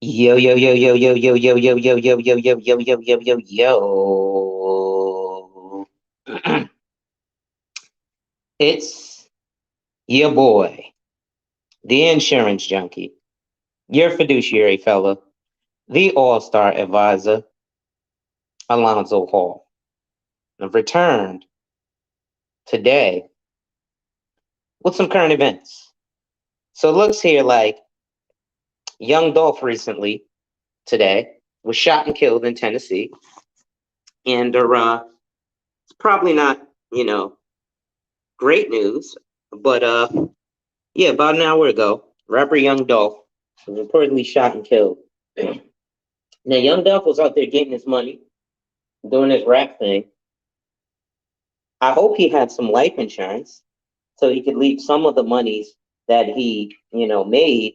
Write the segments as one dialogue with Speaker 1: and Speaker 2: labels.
Speaker 1: Yo, yo, yo, yo, yo, yo, yo, yo, yo, yo, yo, yo, yo, yo, yo, yo, yo. It's your boy, the insurance junkie, your fiduciary fella, the all-star advisor, Alonzo Hall. I've returned today with some current events. So it looks here like young Dolph recently, today, was shot and killed in Tennessee. And it's probably not, great news, but yeah, about an hour ago, rapper Young Dolph was reportedly shot and killed. Now, Young Dolph was out there getting his money, doing his rap thing. I hope he had some life insurance so he could leave some of the monies that he, made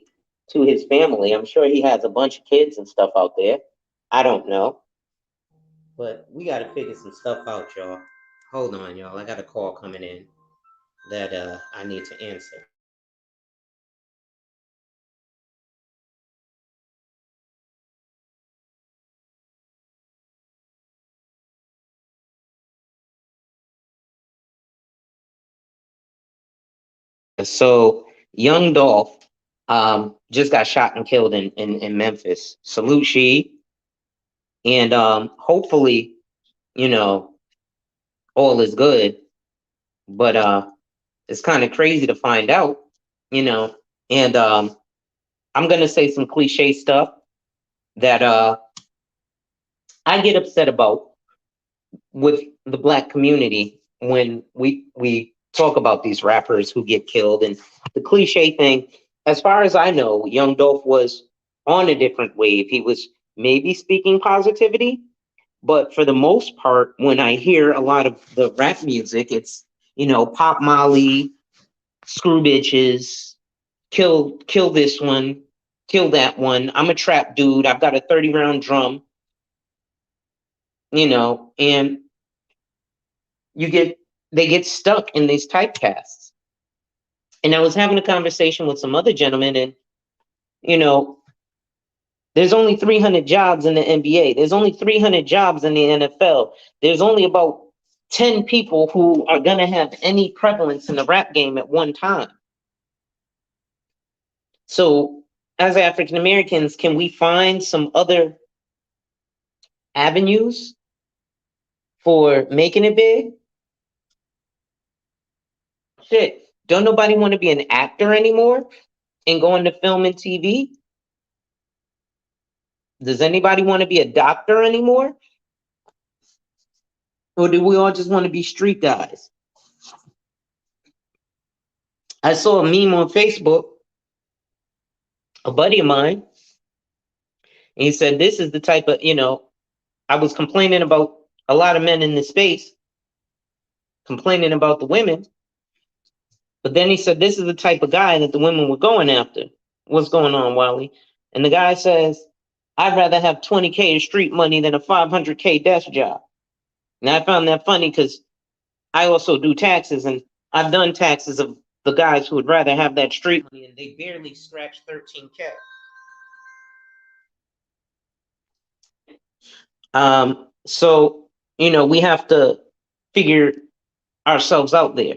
Speaker 1: to his family. I'm sure he has a bunch of kids and stuff out there. I don't know. But we got to figure some stuff out, y'all. Hold on, y'all. I got a call coming in that I need to answer. So young Dolph just got shot and killed in Memphis. Salute She. And hopefully, you know, all is good. But it's kind of crazy to find out, you know. And I'm gonna say some cliche stuff that I get upset about with the black community when we talk about these rappers who get killed. And the cliche thing, as far as I know, Young Dolph was on a different wave. He was maybe speaking positivity, but for the most part, when I hear a lot of the rap music, it's Pop Molly, screw bitches, kill this one, kill that one. I'm a trap dude. I've got a 30-round drum, and you get they get stuck in these typecasts. And I was having a conversation with some other gentlemen, and you know, there's only 300 jobs in the NBA. There's only 300 jobs in the NFL. There's only about 10 people who are gonna have any prevalence in the rap game at one time. So, as African Americans, can we find some other avenues for making it big? Shit, don't nobody want to be an actor anymore and go into film and TV? Does anybody want to be a doctor anymore? Or do we all just want to be street guys? I saw a meme on Facebook, a buddy of mine, and he said, this is the type of, I was complaining about a lot of men in this space, complaining about the women. But then he said, this is the type of guy that the women were going after. What's going on, Wally? And the guy says, I'd rather have 20K of street money than a 500K desk job. Now, I found that funny because I also do taxes, and I've done taxes of the guys who would rather have that street money, and they barely scratch 13K. So, we have to figure ourselves out there.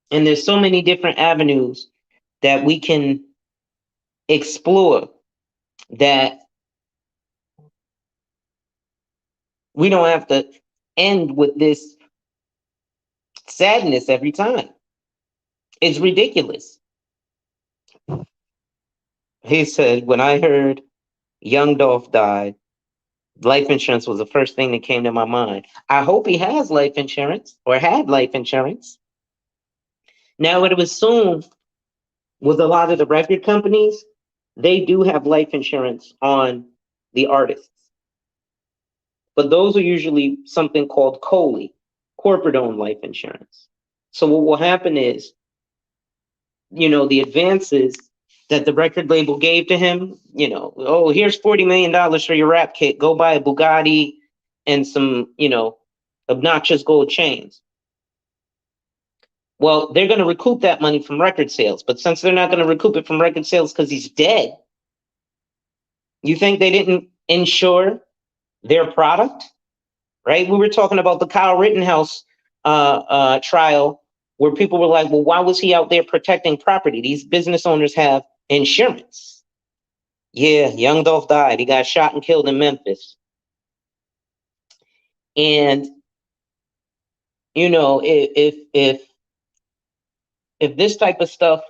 Speaker 1: And there's so many different avenues that we can explore that we don't have to end with this sadness every time. It's ridiculous. He said, when I heard Young Dolph died, life insurance was the first thing that came to my mind. I hope he has life insurance or had life insurance. Now, what it was assumed with a lot of the record companies, they do have life insurance on the artists. But those are usually something called COLI, corporate-owned life insurance. So what will happen is, the advances that the record label gave to him, oh, here's $40 million for your rap kit. Go buy a Bugatti and some, obnoxious gold chains. Well, they're going to recoup that money from record sales. But since they're not going to recoup it from record sales because he's dead, you think they didn't insure their product? Right? We were talking about the Kyle Rittenhouse trial where people were like, well, why was he out there protecting property? These business owners have insurance. Yeah, young Dolph died. He got shot and killed in Memphis. And, you know, if this type of stuff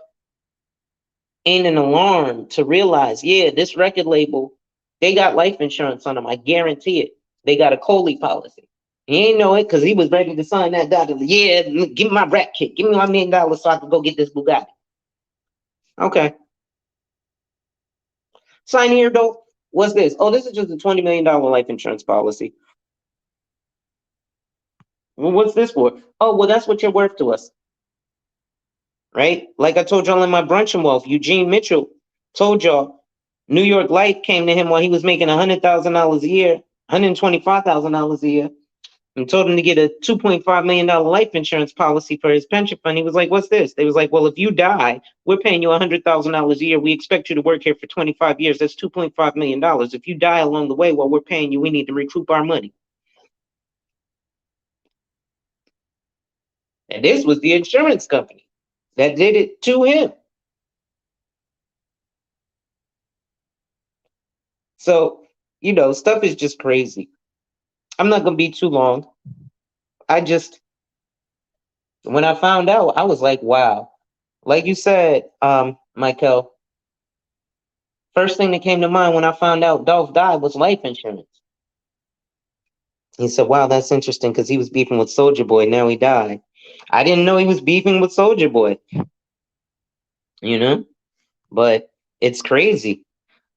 Speaker 1: ain't an alarm to realize, yeah, this record label, they got life insurance on them. I guarantee it. They got a Coley policy. He ain't know it because he was ready to sign that dotted. Yeah, give me my rap kit. Give me my $1 million so I can go get this Bugatti. Okay. Sign here, though. What's this? Oh, this is just a $20 million life insurance policy. Well, what's this for? Oh, well, that's what you're worth to us. Right? Like I told y'all in my Brunch and Wealth, Eugene Mitchell told y'all New York Life came to him while he was making $100,000 a year, $125,000 a year, and told him to get a $2.5 million life insurance policy for his pension fund. He was like, what's this? They was like, well, if you die, we're paying you $100,000 a year. We expect you to work here for 25 years. That's $2.5 million. If you die along the way while we're paying you, we need to recoup our money. And this was the insurance company that did it to him. So, you know, stuff is just crazy. I'm not going to be too long. When I found out, I was like, wow. Like you said, Michael, first thing that came to mind when I found out Dolph died was life insurance. He said, wow, that's interesting because he was beefing with Soulja Boy. Now he died. I didn't know he was beefing with Soulja Boy, you know, but it's crazy.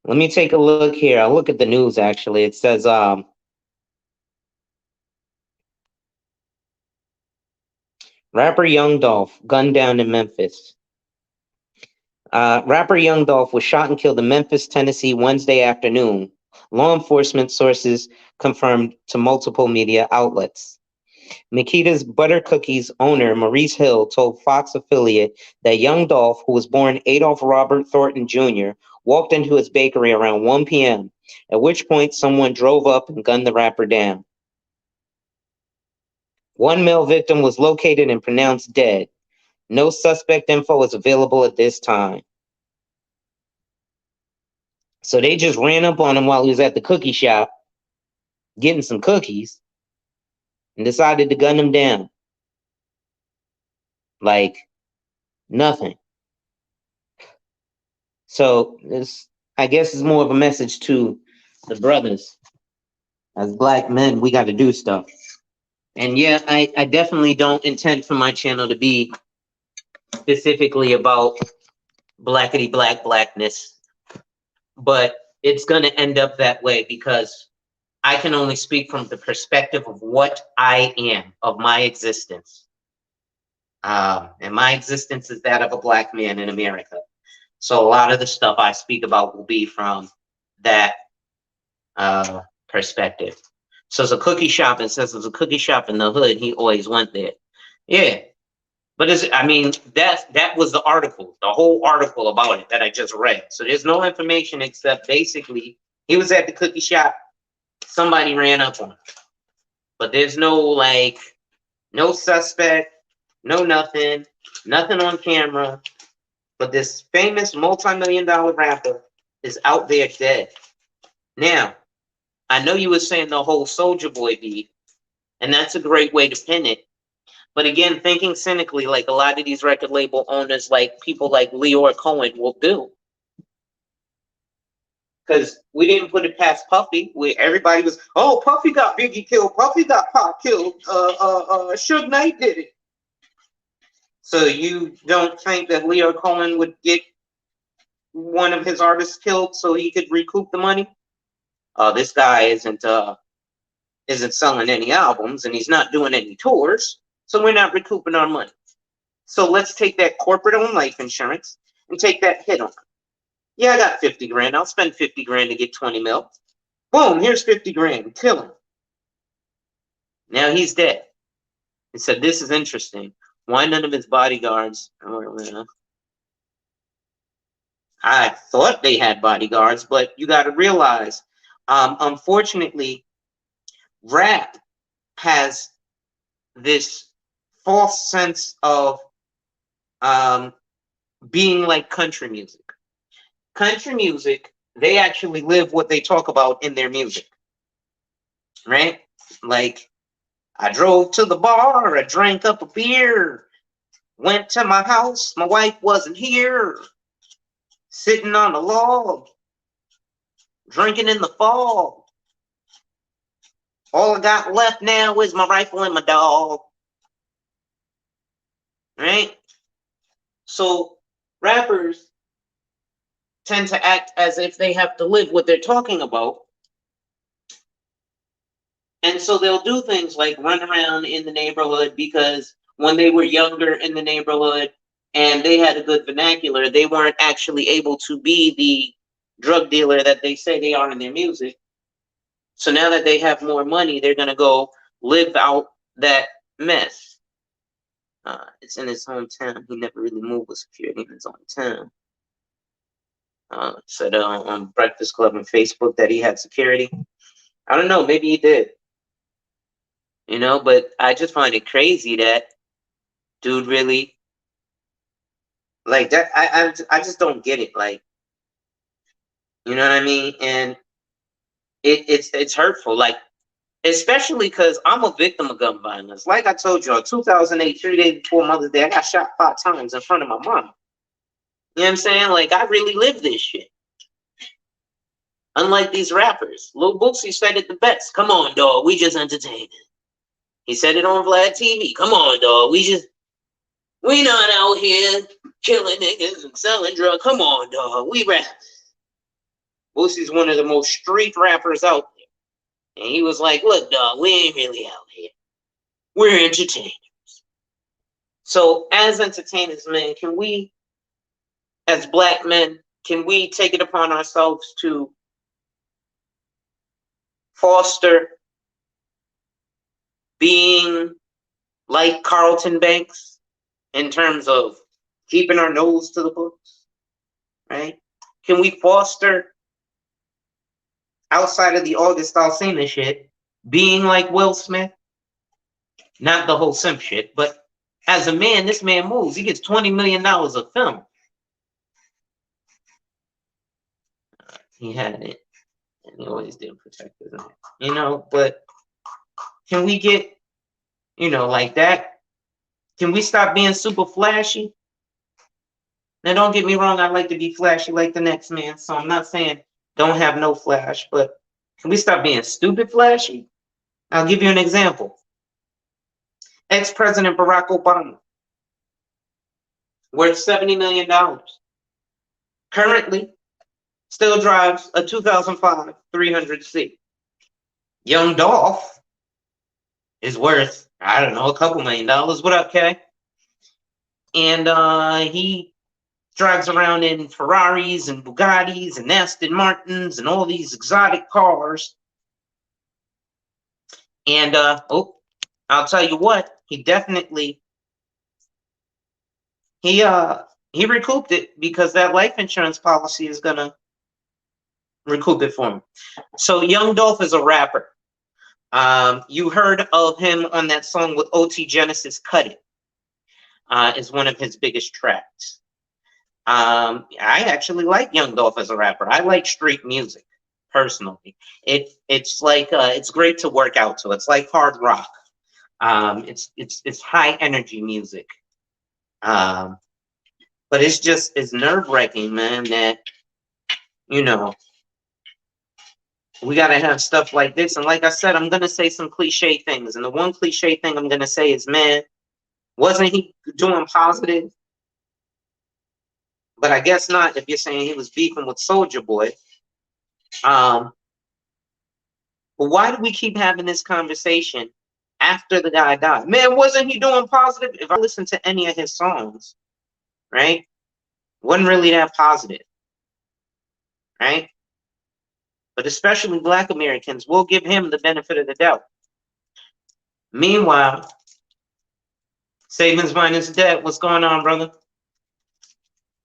Speaker 1: Let me take a look here. I'll look at the news, actually. It says, rapper Young Dolph gunned down in Memphis. Rapper Young Dolph was shot and killed in Memphis, Tennessee, Wednesday afternoon. Law enforcement sources confirmed to multiple media outlets. Makita's Butter Cookies owner, Maurice Hill, told Fox affiliate that young Dolph, who was born Adolph Robert Thornton Jr., walked into his bakery around 1 p.m., at which point someone drove up and gunned the rapper down. One male victim was located and pronounced dead. No suspect info is available at this time. So they just ran up on him while he was at the cookie shop getting some cookies and decided to gun him down. Like nothing. So this, I guess, is more of a message to the brothers. As Black men, we got to do stuff. And yeah, I definitely don't intend for my channel to be specifically about blackness, but it's going to end up that way because I can only speak from the perspective of what I am, of my existence. And my existence is that of a Black man in America. So a lot of the stuff I speak about will be from that perspective. So it's a cookie shop, and says there's a cookie shop in the hood. He always went there. Yeah. But that was the article, the whole article about it that I just read. So there's no information except basically he was at the cookie shop. Somebody ran up on him. But there's no suspect, no nothing on camera. But this famous multi-million-dollar rapper is out there dead. Now, I know you were saying the whole Soulja Boy beef, and that's a great way to pin it. But again, thinking cynically, like a lot of these record label owners, like people like Leor Cohen will do. Because we didn't put it past Puffy. Everybody was, oh, Puffy got Biggie killed. Puffy got Pop killed. Suge Knight did it. So you don't think that Leor Cohen would get one of his artists killed so he could recoup the money? This guy isn't selling any albums and he's not doing any tours, so we're not recouping our money. So let's take that corporate-owned life insurance and take that hit on it. Yeah, I got 50 grand. I'll spend 50 grand to get 20 mil. Boom, here's 50 grand. Kill him. Now he's dead. He said, this is interesting. Why none of his bodyguards? I thought they had bodyguards, but you got to realize, unfortunately, rap has this false sense of being like country music. Country music, they actually live what they talk about in their music, right? Like, I drove to the bar, I drank up a beer, went to my house, my wife wasn't here, sitting on a log, drinking in the fall. All I got left now is my rifle and my dog. Right? So rappers tend to act as if they have to live what they're talking about. And so they'll do things like run around in the neighborhood because when they were younger in the neighborhood and they had a good vernacular, they weren't actually able to be the drug dealer that they say they are in their music. So now that they have more money, they're going to go live out that mess. It's in his hometown. He never really moved with security in his hometown. Said on Breakfast Club and Facebook that he had security. I don't know. Maybe he did. You know, but I just find it crazy that dude really like that. I just don't get it. Like, you know what I mean? And it's hurtful. Like, especially because I'm a victim of gun violence. Like I told you, in 2008, 3 days before Mother's Day, I got shot 5 times in front of my mom. You know what I'm saying? Like, I really lived this shit. Unlike these rappers. Lil Boosie said it the best. Come on, dog. We just entertaining. He said it on Vlad TV. Come on, dog. We not out here killing niggas and selling drugs. Come on, dog. We rap. Boosie's one of the most street rappers out there. And he was like, look, dog, we ain't really out here. We're entertainers. So as entertainers, man, can we, as black men, can we take it upon ourselves to foster being like Carlton Banks in terms of keeping our nose to the books, right? Can we foster, outside of the August Alsina shit, being like Will Smith? Not the whole simp shit, but as a man, this man moves. He gets $20 million a film. He had it, and he always did protect his own, you know, but can we get, you know, like that? Can we stop being super flashy? Now, don't get me wrong, I like to be flashy like the next man, so I'm not saying don't have no flash, but can we stop being stupid flashy? I'll give you an example. Ex-President Barack Obama, worth $70 million. Currently, still drives a 2005 300C. Young Dolph is worth, I don't know, a couple $1 million. What up, Kay? And he drives around in Ferraris and Bugattis and Aston Martins and all these exotic cars. And I'll tell you what, he definitely he recouped it because that life insurance policy is gonna recoup it for him. So Young Dolph is a rapper. You heard of him on that song with OT Genesis, Cut It. Is one of his biggest tracks. I actually like Young Dolph as a rapper. I like street music personally. It's like it's great to work out to. It's like hard rock. It's high energy music. But it's nerve-wracking, man, that, you know, we got to have stuff like this. And like I said, I'm going to say some cliche things. And the one cliche thing I'm going to say is, man, wasn't he doing positive? But I guess not if you're saying he was beefing with Soulja Boy. But why do we keep having this conversation after the guy died? Man, wasn't he doing positive? If I listen to any of his songs, right, wasn't really that positive, right? But especially Black Americans, will give him the benefit of the doubt. Meanwhile, Savings minus debt. What's going on, brother?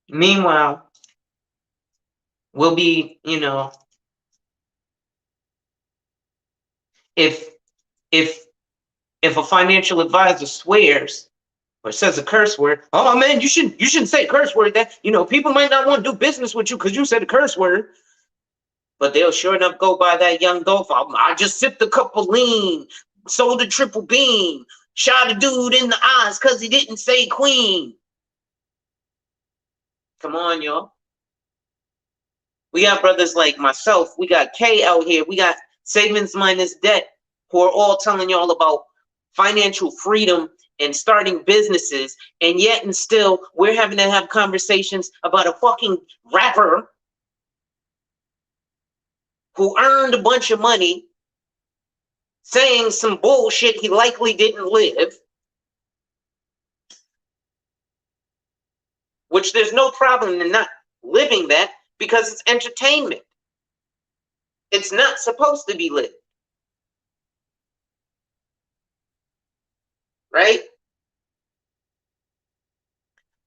Speaker 1: Meanwhile, we'll be, if if if a financial advisor swears or says a curse word, oh man, you shouldn't say a curse word. That people might not want to do business with you because you said a curse word. But they'll sure enough go by that young Dolph. I just sipped a cup of lean, sold a triple beam, shot a dude in the eyes because he didn't say queen. Come on, y'all. We got brothers like myself. We got K out here. We got savings minus debt who are all telling y'all about financial freedom and starting businesses. And yet and still, we're having to have conversations about a fucking rapper who earned a bunch of money saying some bullshit he likely didn't live, which there's no problem in not living that because it's entertainment. It's not supposed to be lived. Right?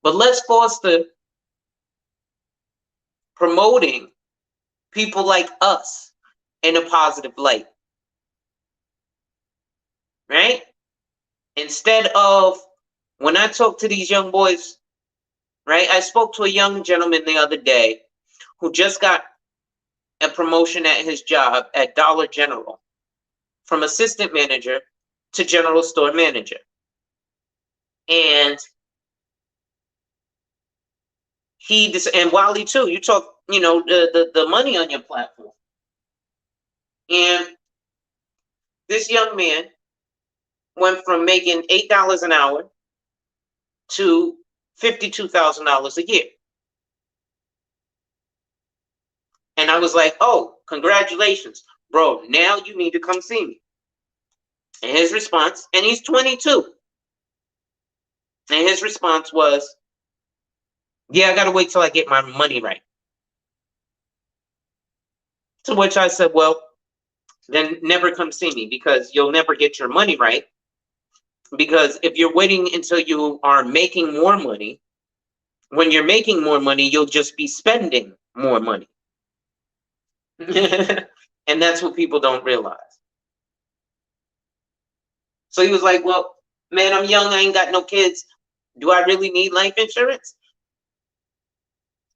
Speaker 1: But let's foster promoting people like us in a positive light. Right? Instead of, when I talk to these young boys, right? I spoke to a young gentleman the other day who just got a promotion at his job at Dollar General from assistant manager to general store manager. And and Wally too, you talk, the money on your platform. And this young man went from making $8 an hour to $52,000 a year. And I was like, oh, congratulations, bro. Now you need to come see me. And his response, and he's 22. And his response was, yeah, I got to wait till I get my money right. To which I said, well, then never come see me because you'll never get your money right. Because if you're waiting until you are making more money, when you're making more money, you'll just be spending more money. And that's what people don't realize. So he was like, well, man, I'm young. I ain't got no kids. Do I really need life insurance?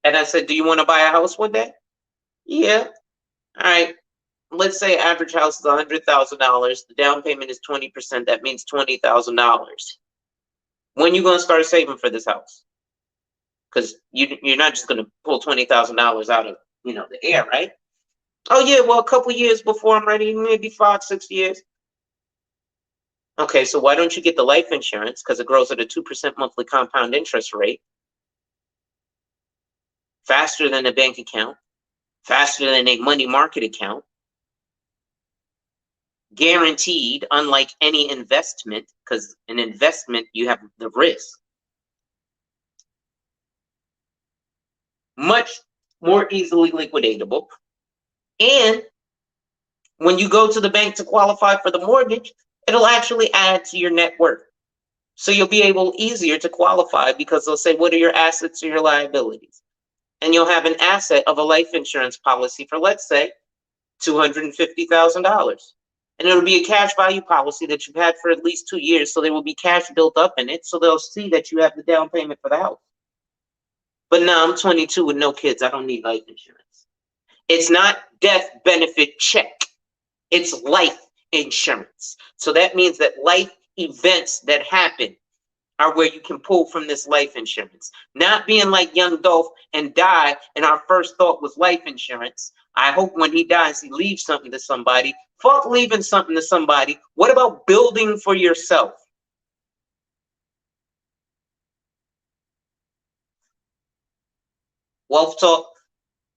Speaker 1: And I said, do you want to buy a house one day? Yeah. All right. Let's say average house is $100,000. The down payment is 20%. That means $20,000. When you going to start saving for this house? Because you're not just going to pull $20,000 out of the air, right? Oh yeah, well, a couple years before I'm ready, maybe 5-6 years. Okay, so why don't you get the life insurance? Because it grows at a 2% monthly compound interest rate, faster than a bank account, faster than a money market account, guaranteed, unlike any investment, because an investment, you have the risk. Much more easily liquidatable. And when you go to the bank to qualify for the mortgage, it'll actually add to your net worth. So you'll be able easier to qualify because they'll say, what are your assets or your liabilities? And you'll have an asset of a life insurance policy for, let's say, $250,000. And it'll be a cash value policy that you've had for at least 2 years. So there will be cash built up in it. So they'll see that you have the down payment for the house. But now I'm 22 with no kids. I don't need life insurance. It's not death benefit check. It's life insurance. So that means that life events that happen are where you can pull from this life insurance. Not being like young Dolph and die, and our first thought was life insurance. I hope when he dies, he leaves something to somebody. Fuck leaving something to somebody. What about building for yourself? Wealth talk,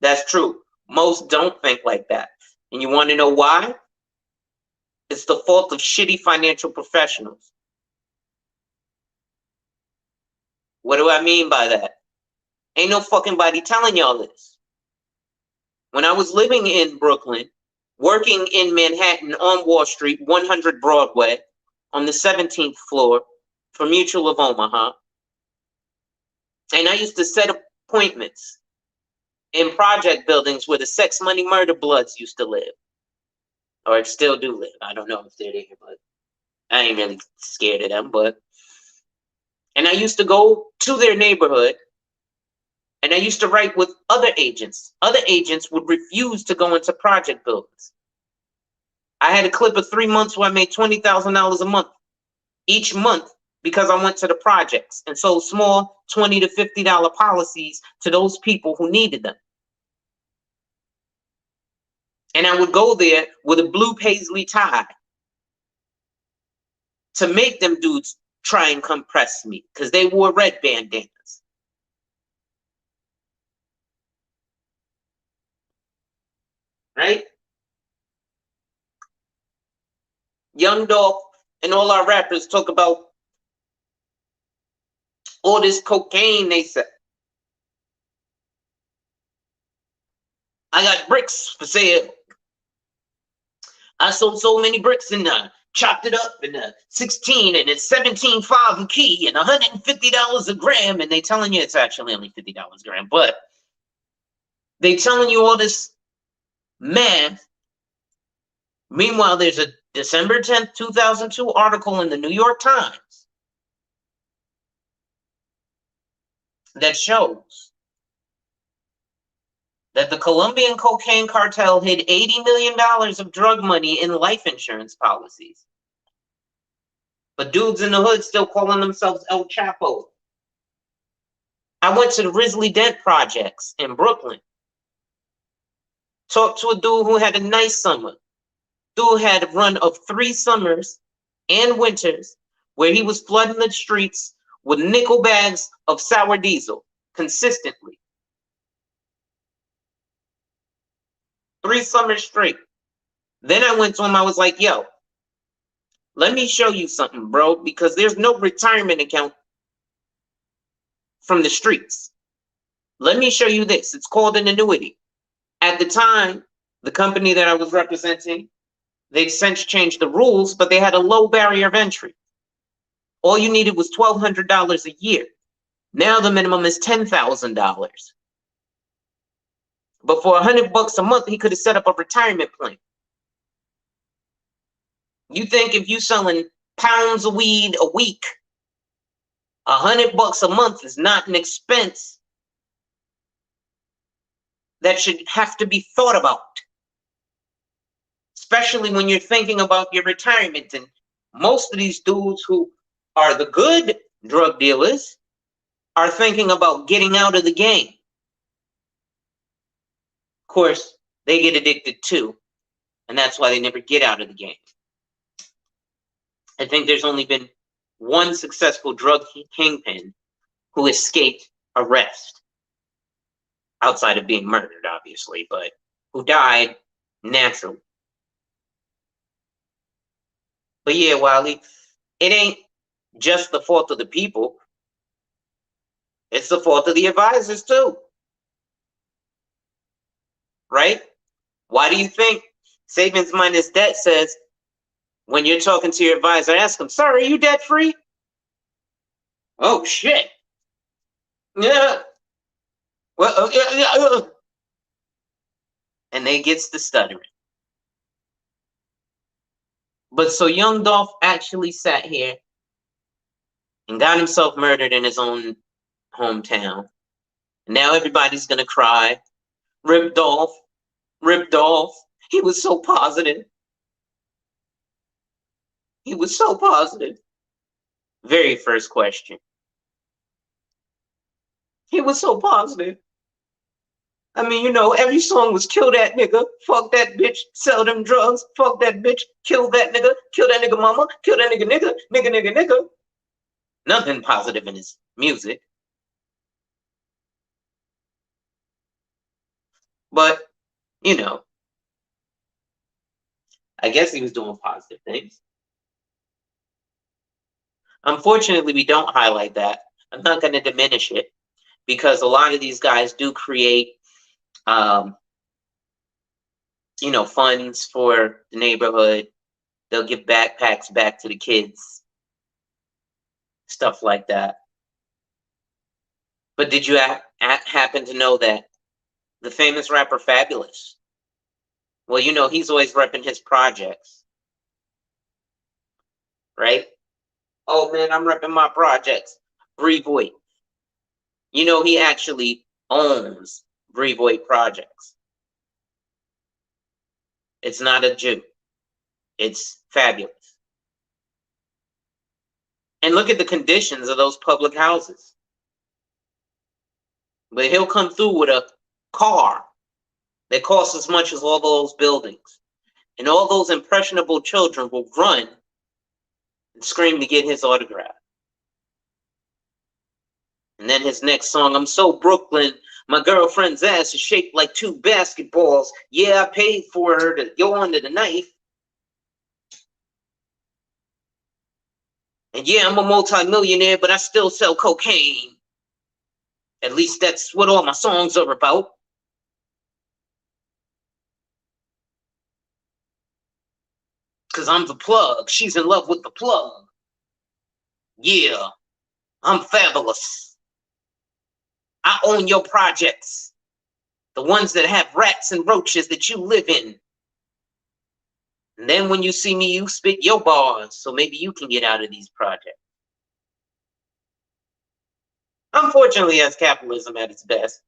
Speaker 1: that's true. Most don't think like that. And you want to know why? It's the fault of shitty financial professionals. What do I mean by that? Ain't no fucking body telling y'all this. When I was living in Brooklyn, working in Manhattan on Wall Street, 100 Broadway, on the 17th floor, for Mutual of Omaha. And I used to set appointments in project buildings where the sex, money, murder bloods used to live. Or still do live. I don't know if they're there, but I ain't really scared of them. And I used to go to their neighborhood, and I used to write with other agents. Other agents would refuse to go into project buildings. I had a clip of 3 months where I made $20,000 a month each month because I went to the projects and sold small $20 to $50 policies to those people who needed them. And I would go there with a blue paisley tie to make them dudes try and compress me because they wore red bandanas. Right? Young Dolph and all our rappers talk about all this cocaine they said. I got bricks for sale. I sold so many bricks and chopped it up in 16 and it's 17.5 a key and $150 a gram. And they telling you it's actually only $50 a gram, but they telling you all this math. Meanwhile, there's a December 10th, 2002 article in the New York Times that shows that the Colombian cocaine cartel hid $80 million of drug money in life insurance policies. But dudes in the hood still calling themselves El Chapo. I went to the Risley Dent projects in Brooklyn. Talked to a dude who had a nice summer. Dude had a run of 3 summers and winters where he was flooding the streets with nickel bags of sour diesel consistently. 3 summers straight. Then I went to him, I was like, yo, let me show you something, bro, because there's no retirement account from the streets. Let me show you this. It's called an annuity. At the time, the company that I was representing, they've since changed the rules, but they had a low barrier of entry. All you needed was $1,200 a year. Now the minimum is $10,000. But for $100 a month, he could have set up a retirement plan. You think if you selling pounds of weed a week, $100 a month is not an expense that should have to be thought about, especially when you're thinking about your retirement. And most of these dudes who are the good drug dealers are thinking about getting out of the game. Of course, they get addicted too, and that's why they never get out of the game. I think there's only been one successful drug kingpin who escaped arrest, outside of being murdered, obviously, but who died naturally. But yeah, Wiley, it ain't just the fault of the people. It's the fault of the advisors too. Right? Why do you think Savings Minus Debt says when you're talking to your advisor, ask them, "Sir, are you debt free?" Oh shit. Yeah. Well, yeah. And they gets the stuttering. But so young Dolph actually sat here and got himself murdered in his own hometown. And now everybody's gonna cry. Rip Dolph. Rip Dolph. He was so positive. He was so positive. Very first question. He was so positive. I mean, you know, every song was kill that nigga, fuck that bitch, sell them drugs, fuck that bitch, kill that nigga mama, kill that nigga. Nothing positive in his music. But, you know, I guess he was doing positive things. Unfortunately, we don't highlight that. I'm not going to diminish it because a lot of these guys do create, you know, funds for the neighborhood. They'll give backpacks back to the kids. stuff like that. But did you happen to know that the famous rapper Fabulous, well, you know, he's always repping his projects, right? Oh man, I'm repping my projects. Brevoy. You know, he actually owns Brevoy Projects. It's not a Jew. It's Fabulous. And look at the conditions of those public houses. But he'll come through with a car that costs as much as all those buildings. And all those impressionable children will run and scream to get his autograph. And then his next song, I'm so Brooklyn, my girlfriend's ass is shaped like two basketballs. Yeah, I paid for her to go under the knife. And yeah, I'm a multi-millionaire, but I still sell cocaine. At least that's what all my songs are about. Because I'm the plug. She's in love with the plug. Yeah, I'm fabulous. I own your projects. The ones that have rats and roaches that you live in. And then when you see me, you spit your bars, so maybe you can get out of these projects. Unfortunately, that's capitalism at its best.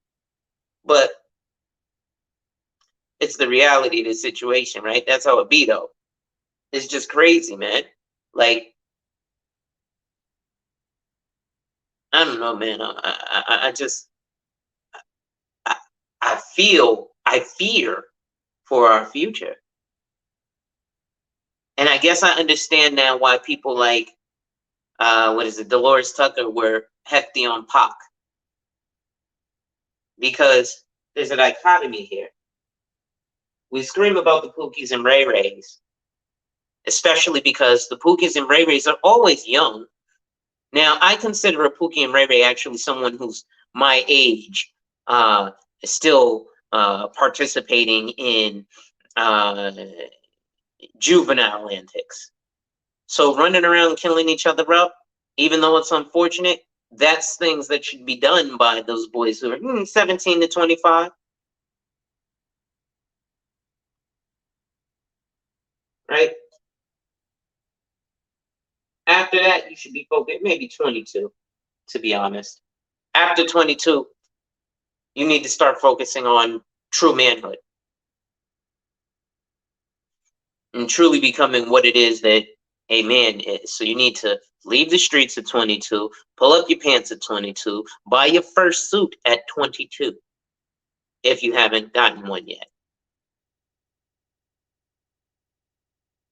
Speaker 1: But it's the reality of the situation, right? That's how it be, though. It's just crazy, man. Like, I don't know, man. I fear for our future. And I guess I understand now why people like, Dolores Tucker were hefty on Pac. Because there's a dichotomy here. We scream about the Pookies and Ray Rays, especially because the Pookies and Ray Rays are always young. Now, I consider a Pookie and Ray Ray actually someone who's my age, still participating in juvenile antics. So running around killing each other up, even though it's unfortunate, that's things that should be done by those boys who are 17 to 25. Right? After that, you should be focused, maybe 22, to be honest. After 22, you need to start focusing on true manhood and truly becoming what it is that a man is. So you need to leave the streets at 22, pull up your pants at 22, buy your first suit at 22, if you haven't gotten one yet.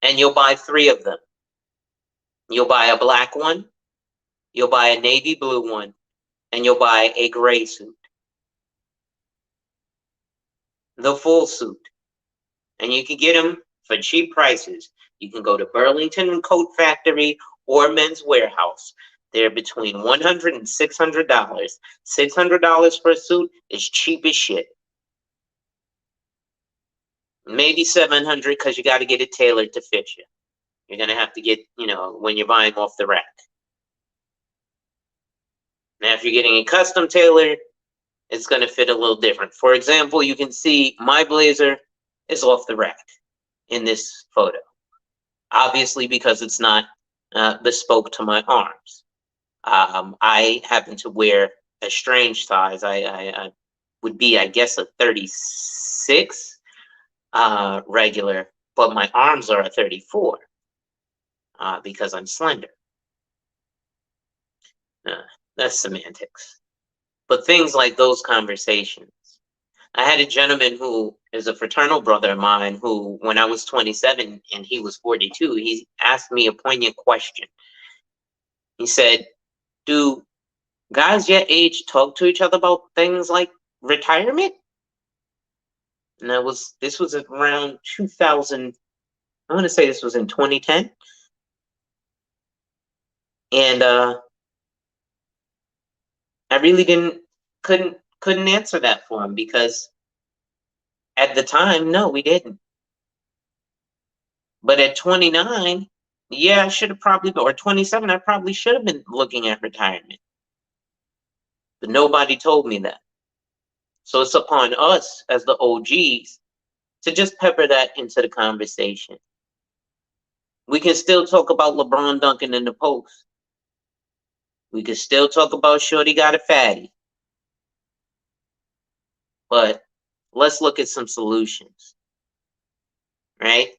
Speaker 1: And you'll buy 3 of them. You'll buy a black one, you'll buy a navy blue one, and you'll buy a gray suit. The full suit. And you can get them for cheap prices. You can go to Burlington Coat Factory or Men's Warehouse. They're between $100 and $600. $600 for a suit is cheap as shit. Maybe $700 because you got to get it tailored to fit you. You're going to have to get, when you're buying off the rack. Now, if you're getting a custom tailored, it's going to fit a little different. For example, you can see my blazer is off the rack in this photo. Obviously, because it's not bespoke to my arms. I happen to wear a strange size. I would be, I guess, a 36 regular, but my arms are a 34 because I'm slender. That's semantics. But things like those conversations. I had a gentleman who is a fraternal brother of mine who, when I was 27 and he was 42, he asked me a poignant question. He said, do guys your age talk to each other about things like retirement? And this was around 2000. I want to say this was in 2010. And I really couldn't answer that for him because at the time, no, we didn't. But at 29, Yeah, I should have probably been, or 27, I probably should have been looking at retirement. But nobody told me that. So it's upon us as the OGs to just pepper that into the conversation. We can still talk about LeBron Duncan in the post. We can still talk about Shorty got a fatty. But let's look at some solutions, right?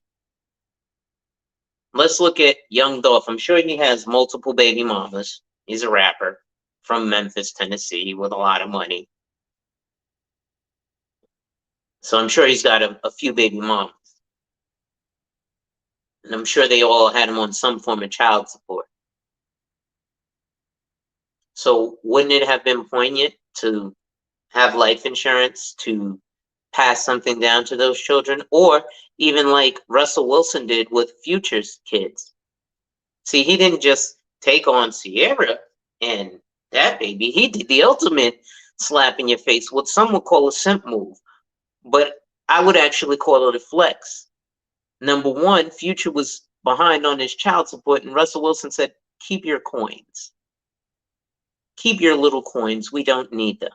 Speaker 1: Let's look at young Dolph. I'm sure he has multiple baby mamas. He's a rapper from Memphis, Tennessee, with a lot of money. So I'm sure he's got a few baby mamas. And I'm sure they all had him on some form of child support. So wouldn't it have been poignant to have life insurance to pass something down to those children? Or even like Russell Wilson did with Future's kids. See, he didn't just take on Sierra and that baby. He did the ultimate slap in your face, what some would call a simp move. But I would actually call it a flex. Number one, Future was behind on his child support, and Russell Wilson said, keep your coins. Keep your little coins. We don't need them.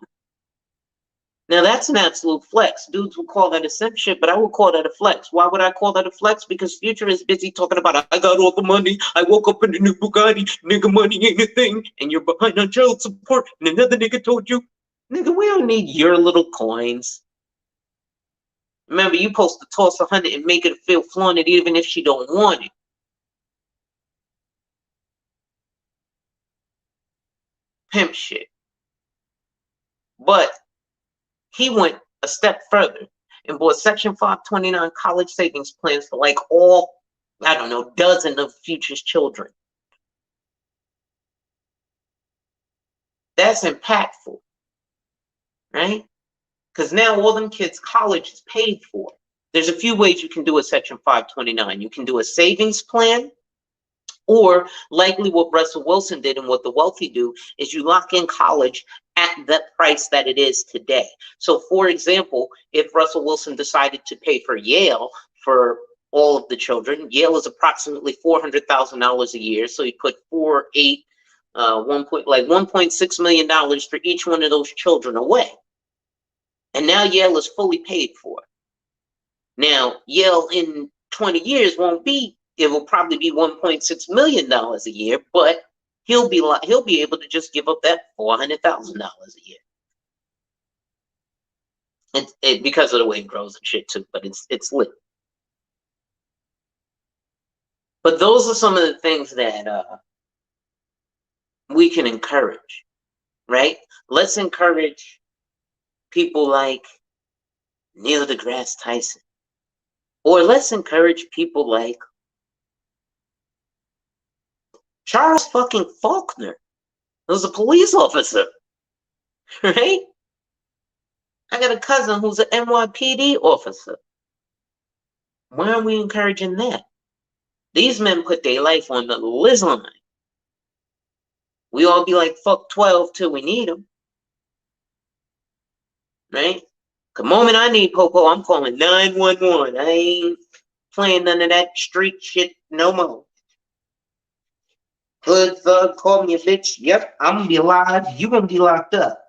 Speaker 1: Now, that's an absolute flex. Dudes would call that a simp shit, but I would call that a flex. Why would I call that a flex? Because Future is busy talking about, I got all the money. I woke up in a new Bugatti. Nigga, money ain't a thing. And you're behind on child support. And another nigga told you, nigga, we don't need your little coins. Remember, you supposed to toss 100 and make her feel flaunted even if she don't want it. Pimp shit. But he went a step further and bought Section 529 college savings plans for like all, I don't know, dozen of Future's children. That's impactful, right? Because now all them kids' college is paid for. There's a few ways you can do a Section 529. You can do a savings plan, or likely what Russell Wilson did and what the wealthy do is you lock in college at the price that it is today. So for example, if Russell Wilson decided to pay for Yale for all of the children, Yale is approximately $400,000 a year. So he put 1.6 million dollars for each one of those children away. And now Yale is fully paid for. Now, Yale in 20 years won't be, it will probably be $1.6 million a year, but he'll be able to just give up that $400,000 a year. Because of the way it grows and shit too, but it's lit. But those are some of the things that we can encourage, right? Let's encourage people like Neil deGrasse Tyson. Or let's encourage people like Charles fucking Faulkner. He was a police officer, right? I got a cousin who's an NYPD officer. Why aren't we encouraging that? These men put their life on the line. We all be like, fuck 12 till we need them. Right? The moment I need Popo, I'm calling 911. I ain't playing none of that street shit no more. Hood thug, call me a bitch. Yep, I'm gonna be alive. You gonna be locked up.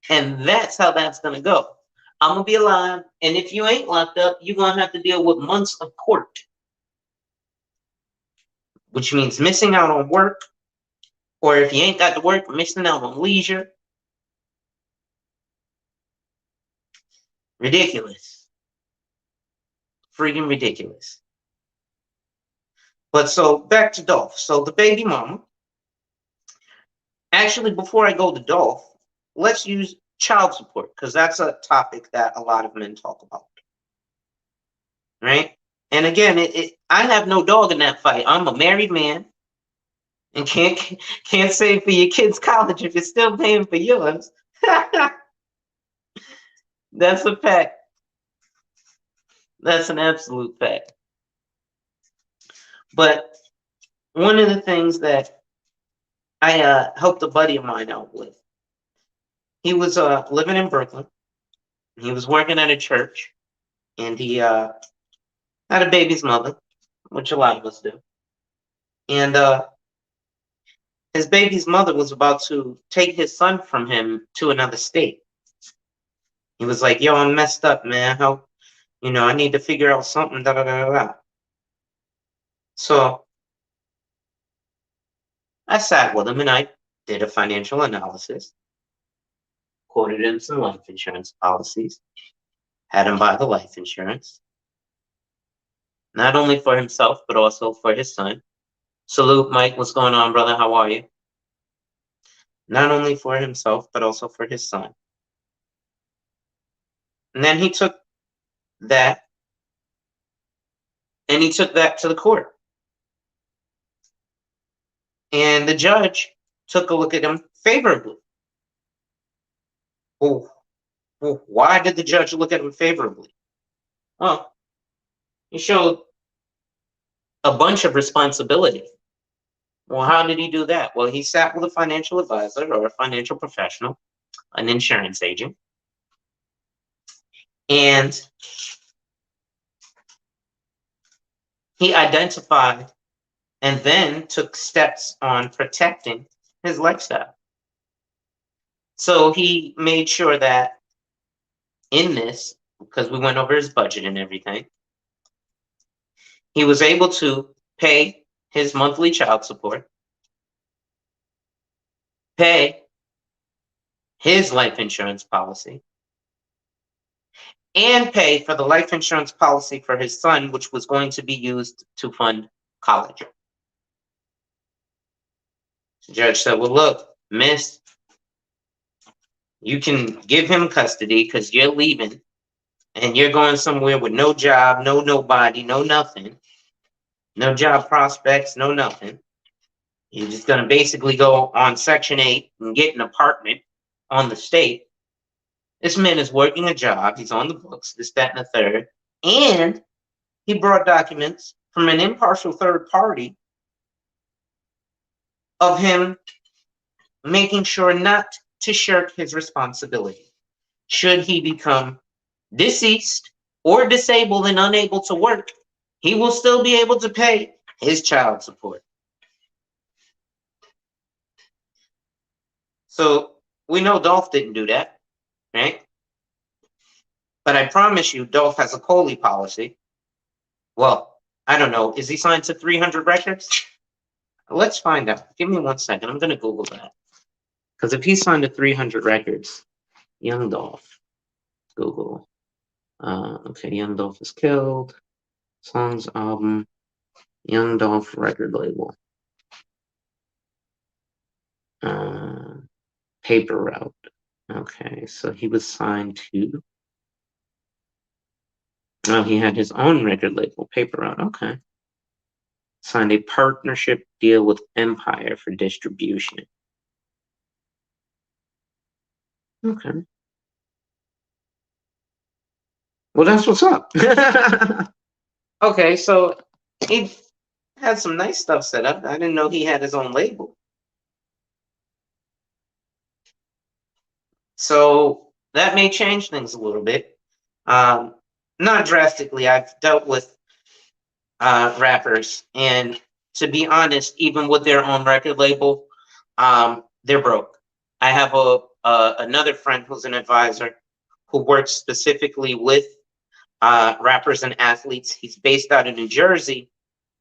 Speaker 1: And that's how that's gonna go. I'm gonna be alive, and if you ain't locked up, you're gonna have to deal with months of court, which means missing out on work, or if you ain't got to work, missing out on leisure. Ridiculous. Freaking ridiculous. But so back to Dolph. So the baby mama. Actually, before I go to Dolph, let's use child support, because that's a topic that a lot of men talk about. Right? And again, I have no dog in that fight. I'm a married man and can't save for your kids' college if you're still paying for yours. That's a fact. That's an absolute fact. But one of the things that I helped a buddy of mine out with, he was living in Brooklyn. He was working at a church, and he Had a baby's mother, which a lot of us do. And his baby's mother was about to take his son from him to another state. He was like, yo, I'm messed up, man. How, I need to figure out something, da da da da da. So I sat with him and I did a financial analysis, quoted him some life insurance policies, had him buy the life insurance, not only for himself, but also for his son. Salute, Mike. What's going on, brother? How are you? Not only for himself, but also for his son. And then he took that and he took that to the court. And the judge took a look at him favorably. Well, why did the judge look at him favorably? Well, he showed a bunch of responsibility. Well, how did he do that? Well, he sat with a financial advisor or a financial professional, an insurance agent, and he identified and then took steps on protecting his lifestyle. So he made sure that in this, because we went over his budget and everything, he was able to pay his monthly child support, pay his life insurance policy, and pay for the life insurance policy for his son, which was going to be used to fund college. The judge said, well, look, miss, you can give him custody because you're leaving and you're going somewhere with no job, no nobody, no nothing, no job prospects, no nothing. You're just going to basically go on Section 8 and get an apartment on the state. This man is working a job. He's on the books, this, that, and the third. And he brought documents from an impartial third party of him making sure not to shirk his responsibility. Should he become deceased or disabled and unable to work, he will still be able to pay his child support. So we know Dolph didn't do that, right? But I promise you, Dolph has a COLI policy. Well, I don't know. Is he signed to 300 records? Let's find out. Give me 1 second. I'm going to Google that. Because if he's signed to 300 records, Young Dolph, Google. Okay, Young Dolph is killed. Songs, album, Young Dolph record label. Paper route. Okay, so he was signed to. Oh, he had his own record label, Paper route. Okay. Signed a partnership deal with Empire for distribution. Okay. Well, that's what's up. Okay, so he had some nice stuff set up. I didn't know he had his own label. So that may change things a little bit. Not drastically. I've dealt with rappers, and to be honest, even with their own record label, they're broke. I have another friend who's an advisor who works specifically with rappers and athletes. He's based out of New Jersey,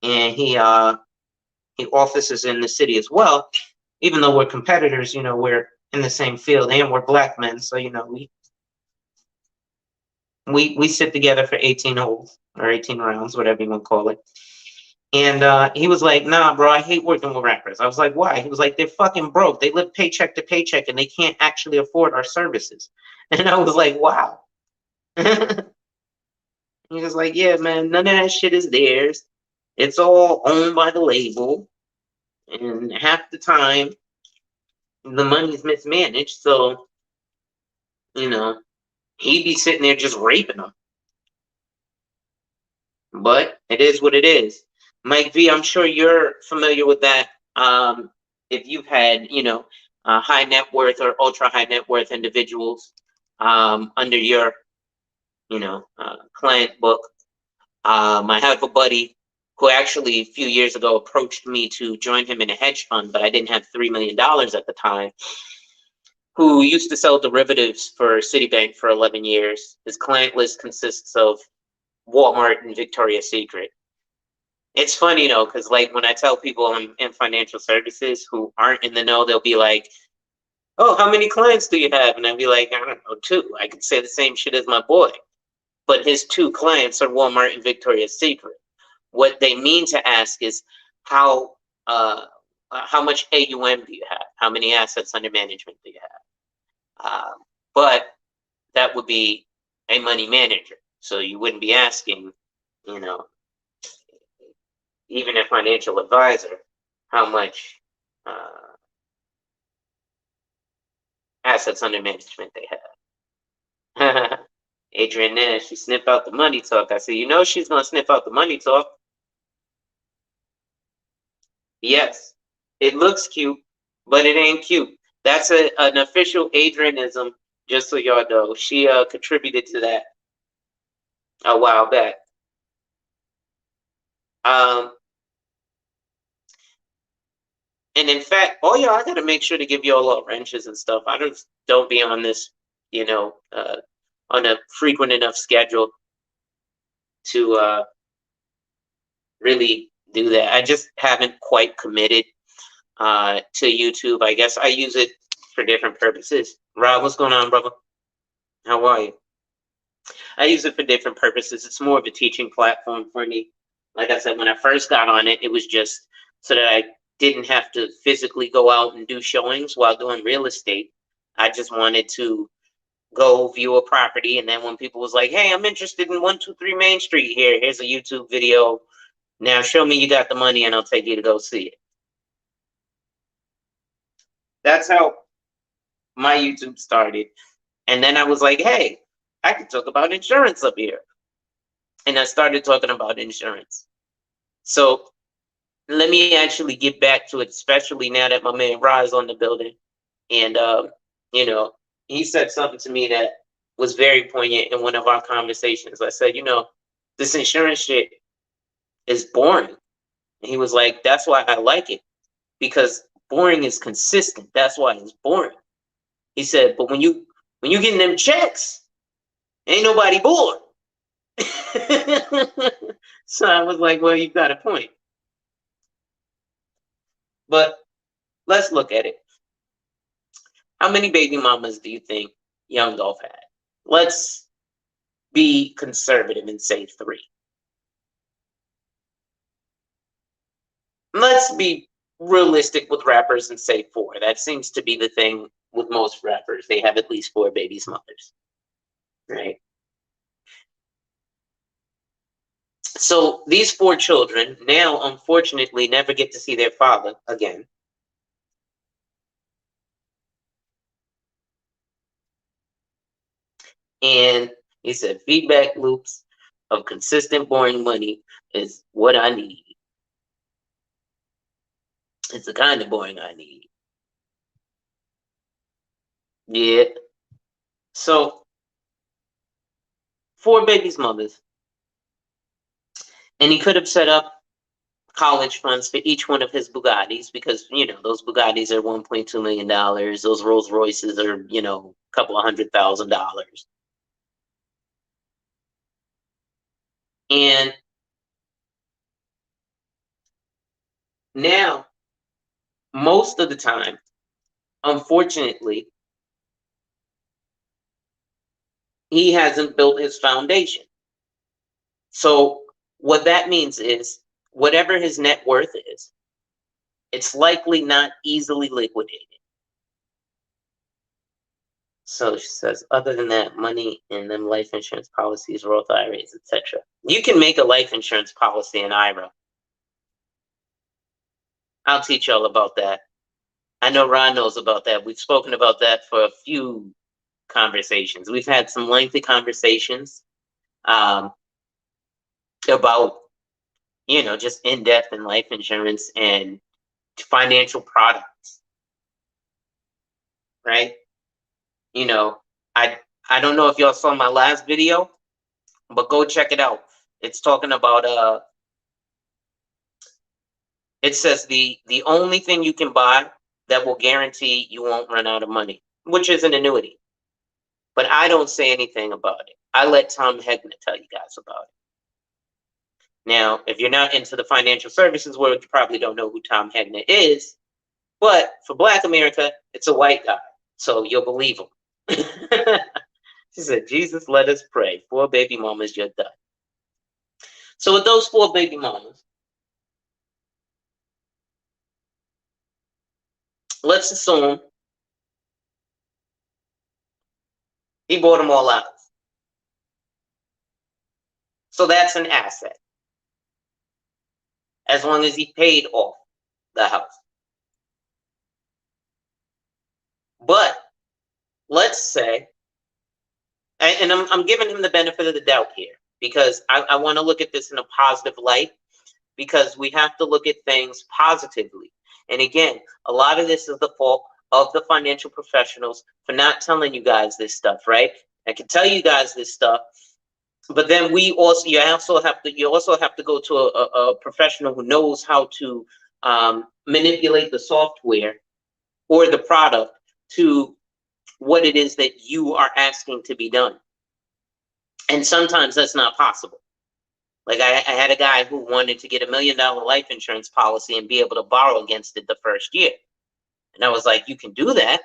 Speaker 1: and he offices in the city as well. Even though we're competitors, we're in the same field, and we're black men, so we sit together for 18 holes or 18 rounds, whatever you want to call it. And he was like, nah, bro, I hate working with rappers. I was like, why? He was like, they're fucking broke. They live paycheck to paycheck and they can't actually afford our services. And I was like, wow. He was like, yeah, man, none of that shit is theirs. It's all owned by the label. And half the time, the money's mismanaged. So, he'd be sitting there just raping them. But it is what it is. Mike V, I'm sure you're familiar with that. If you've had, high net worth or ultra high net worth individuals under your, client book, I have a buddy who actually a few years ago approached me to join him in a hedge fund, but I didn't have $3 million at the time, who used to sell derivatives for Citibank for 11 years. His client list consists of Walmart and Victoria's Secret. It's funny though, because like when I tell people I'm in financial services who aren't in the know, they'll be like, "Oh, how many clients do you have?" And I'd be like, "I don't know, 2." I could say the same shit as my boy, but his 2 clients are Walmart and Victoria's Secret. What they mean to ask is uh, how much AUM do you have? How many assets under management do you have? But that would be a money manager, so you wouldn't be asking, you know, even a financial advisor, how much assets under management they have. Adrian Nash, she sniff out the money talk. I said, you know, she's gonna sniff out the money talk. Yes, it looks cute, but it ain't cute. That's an official Adrianism, just so y'all know. She contributed to that a while back. Um, and in fact, oh yeah, I gotta make sure to give you all wrenches and stuff. I don't be on this, on a frequent enough schedule to really do that. I just haven't quite committed to YouTube. I guess I use it for different purposes. Rob, what's going on, brother? How are you? I use it for different purposes. It's more of a teaching platform for me. Like I said, when I first got on it, it was just so that I didn't have to physically go out and do showings while doing real estate. I just wanted to go view a property, and then when people was like, "Hey, I'm interested in 123 Main Street here. Here's a YouTube video. Now show me you got the money, and I'll take you to go see it." That's how my YouTube started. And then I was like, "Hey, I could talk about insurance up here." And I started talking about insurance. So let me actually get back to it, especially now that my man Rise on the building. And you know, he said something to me that was very poignant in one of our conversations. I said, this insurance shit is boring. And he was like, "That's why I like it, because boring is consistent. That's why it's boring." He said, "But when you getting them checks, ain't nobody bored." So I was like, "Well, you've got a point." But let's look at it. How many baby mamas do you think young Dolph had? Let's be conservative and say 3. Let's be realistic with rappers and say 4. That seems to be the thing with most rappers. They have at least 4 babies' mothers, right? So these 4 children now, unfortunately, never get to see their father again. And he said, feedback loops of consistent, boring money is what I need. It's the kind of boring I need. Yeah. So 4 babies' mothers. And he could have set up college funds for each one of his Bugattis, because, those Bugattis are $1.2 million. Those Rolls Royces are, a couple of $100,000. And now, most of the time, unfortunately, he hasn't built his foundation. So what that means is, whatever his net worth is, it's likely not easily liquidated. So she says, other than that, money in them life insurance policies, Roth IRAs, etc. You can make a life insurance policy in IRA. I'll teach y'all about that. I know Ron knows about that. We've spoken about that for a few conversations. We've had some lengthy conversations about, just in-depth in life insurance and financial products, right? I don't know if y'all saw my last video, but go check it out. It's talking about it says the only thing you can buy that will guarantee you won't run out of money, which is an annuity. But I don't say anything about it. I let Tom Hegner tell you guys about it. Now, if you're not into the financial services world, you probably don't know who Tom Hegner is. But for Black America, it's a white guy, so you'll believe him. She said, Jesus, let us pray. 4 baby mamas, you're done. So with those 4 baby mamas, let's assume he bought them all out. So that's an asset, as long as he paid off the house. But let's say, and I'm giving him the benefit of the doubt here, because I want to look at this in a positive light, because we have to look at things positively. And again, a lot of this is the fault of the financial professionals for not telling you guys this stuff, right? I can tell you guys this stuff, but then you also have to go to a professional who knows how to manipulate the software or the product to what it is that you are asking to be done. And sometimes that's not possible. Like I had a guy who wanted to get $1 million life insurance policy and be able to borrow against it the first year. And I was like, you can do that,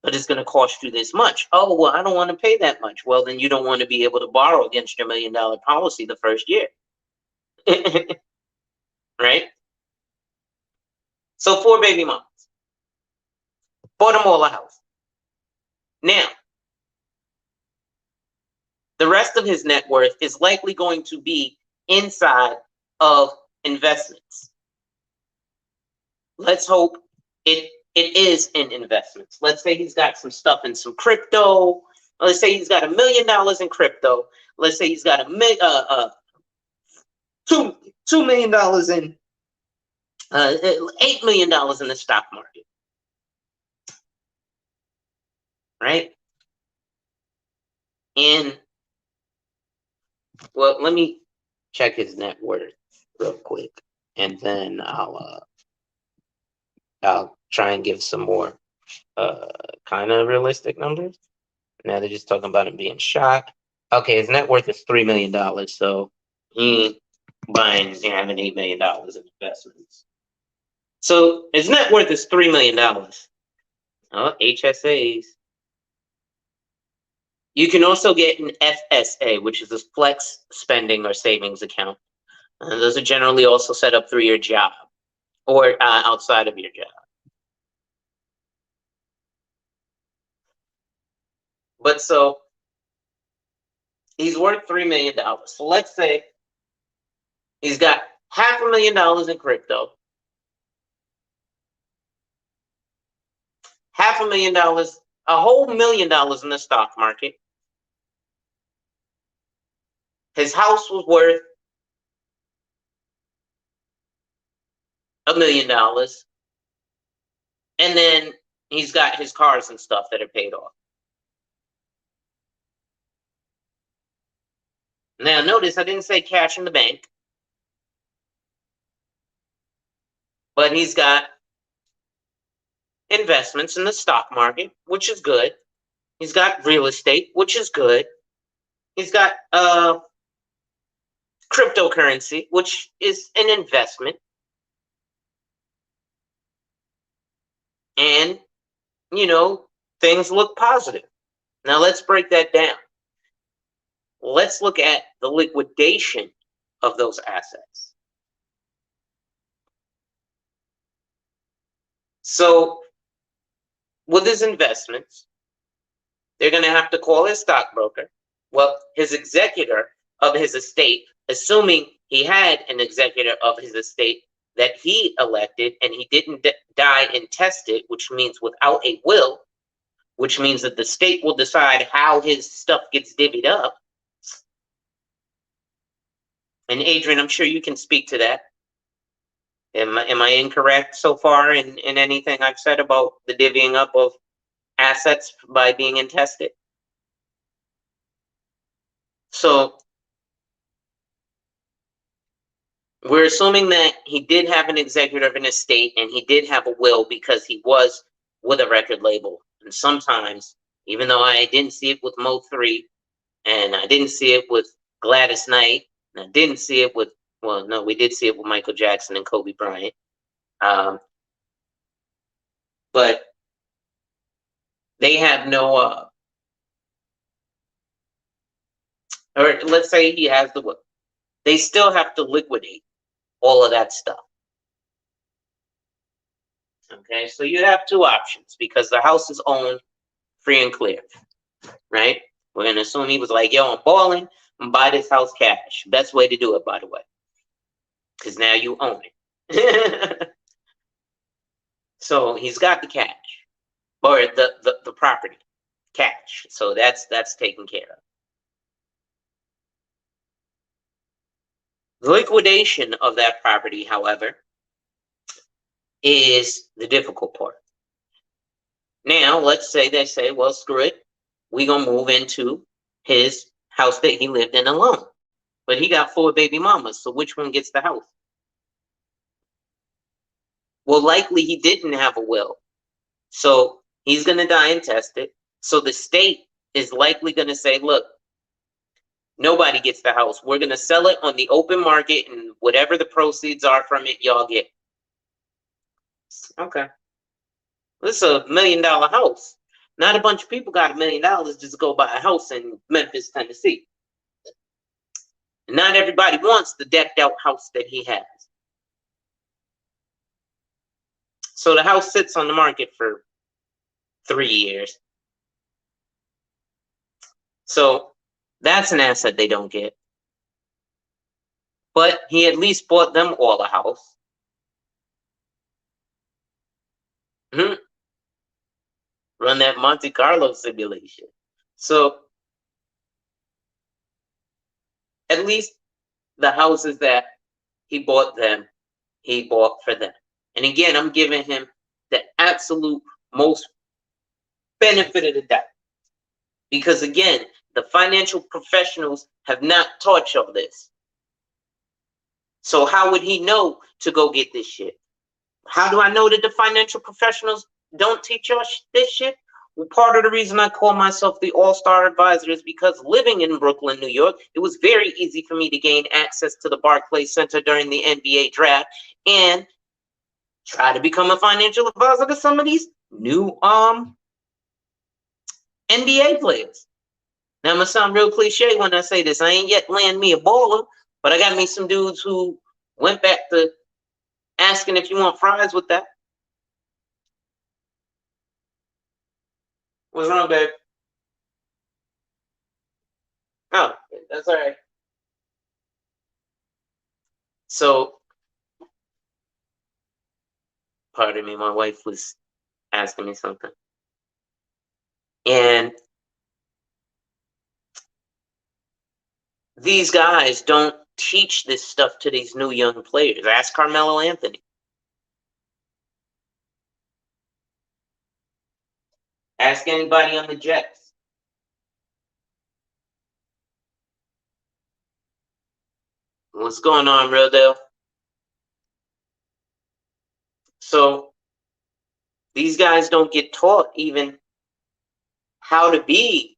Speaker 1: but it's going to cost you this much. Oh, well, I don't want to pay that much. Well, then you don't want to be able to borrow against your $1 million policy the first year. Right? So 4 baby moms. Bought them all a house. Now, the rest of his net worth is likely going to be inside of investments. Let's hope it is in investments. Let's say he's got some stuff in some crypto. Let's say he's got $1 million in crypto. Let's say he's got $2 million in $8 million in the stock market. Right? And well, let me check his net worth real quick, and then I'll try and give some more kind of realistic numbers. Now they're just talking about him being shot. Okay, his net worth is $3 million, so he ain't buying and having $8 million in investments. So his net worth is $3 million. Oh, HSAs. You can also get an FSA, which is a flex spending or savings account. Those are generally also set up through your job or outside of your job. But so he's worth $3 million. So let's say he's got $500,000 in crypto, $500,000, a whole $1 million in the stock market. His house was worth $1 million, and then he's got his cars and stuff that are paid off. Now, notice I didn't say cash in the bank, but he's got investments in the stock market, which is good. He's got real estate, which is good. He's got cryptocurrency, which is an investment. And, things look positive. Now, let's break that down. Let's look at the liquidation of those assets. So, with his investments, they're going to have to call his stockbroker. Well, his executor of his estate, assuming he had an executor of his estate that he elected and he didn't die intestate, which means without a will, which means that the state will decide how his stuff gets divvied up. And Adrian, I'm sure you can speak to that. Am I incorrect so far in anything I've said about the divvying up of assets by being intestate? So We're assuming that he did have an executor of an estate and he did have a will because he was with a record label. And sometimes, even though I didn't see it with Mo 3 and I didn't see it with Gladys Knight, and I didn't see it with, well, no, we did see it with Michael Jackson and Kobe Bryant. But they have no, or let's say he has the will. They still have to liquidate all of that stuff. Okay, so you have two options because the house is owned free and clear, right? We're gonna assume he was like, yo, I'm balling, I'm buy this house cash. Best way to do it, by the way. Because now you own it. So he's got the cash. Or the property. Cash. So that's taken care of. The liquidation of that property, however, is the difficult part. Now, let's say they say, well, screw it. We're going to move into his house that he lived in alone. But he got 4 baby mamas, so which one gets the house? Well, likely he didn't have a will. So he's going to die intestate. So the state is likely going to say, look, nobody gets the house. We're going to sell it on the open market, and whatever the proceeds are from it, y'all get. Okay. This is $1 million house. Not a bunch of people got $1 million just to go buy a house in Memphis, Tennessee. Not everybody wants the decked out house that he has. So the house sits on the market for 3 years. So that's an asset they don't get. But he at least bought them all a house. Run that Monte Carlo simulation. So at least the houses that he bought them, he bought for them. And again, I'm giving him the absolute most benefit of the doubt. Because again, the financial professionals have not taught y'all this. So how would he know to go get this shit? How do I know that the financial professionals don't teach y'all this shit? Well, part of the reason I call myself the all-star advisor is because living in Brooklyn, New York, it was very easy for me to gain access to the Barclays Center during the NBA draft and try to become a financial advisor to some of these new NBA players. Now, I'm going to sound real cliche when I say this. I ain't yet land me a baller, but I got me some dudes who went back to asking if you want fries with that. What's wrong, babe? Oh, that's all right. So, pardon me, my wife was asking me something. And these guys don't teach this stuff to these new young players. Ask Carmelo Anthony. Ask anybody on the Jets. What's going on, Rodale? So these guys don't get taught even how to be,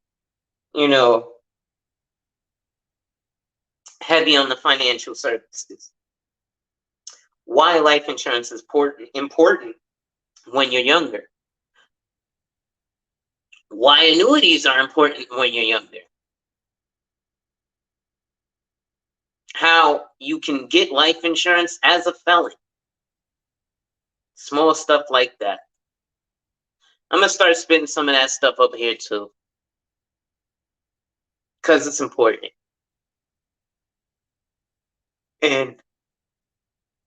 Speaker 1: heavy on the financial services. Why life insurance is important when you're younger. Why annuities are important when you're younger. How you can get life insurance as a felon. Small stuff like that. I'm going to start spitting some of that stuff up here too. Because it's important. And,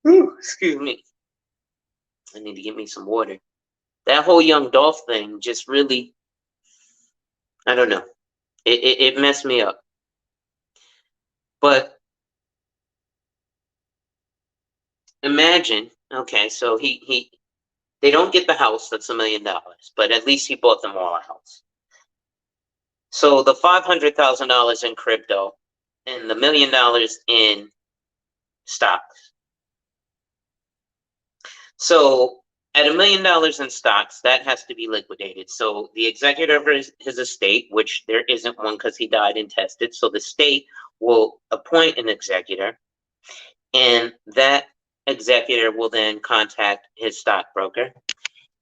Speaker 1: excuse me. I need to get me some water. That whole young Dolph thing just really, I don't know. It messed me up. But imagine, okay, so they don't get the house that's $1 million, but at least he bought them all a house. So the $500,000 in crypto and the $1 million in stocks. So at $1 million in stocks, that has to be liquidated. So the executor of his estate, which there isn't one because he died intestate, so the state will appoint an executor, and that executor will then contact his stockbroker,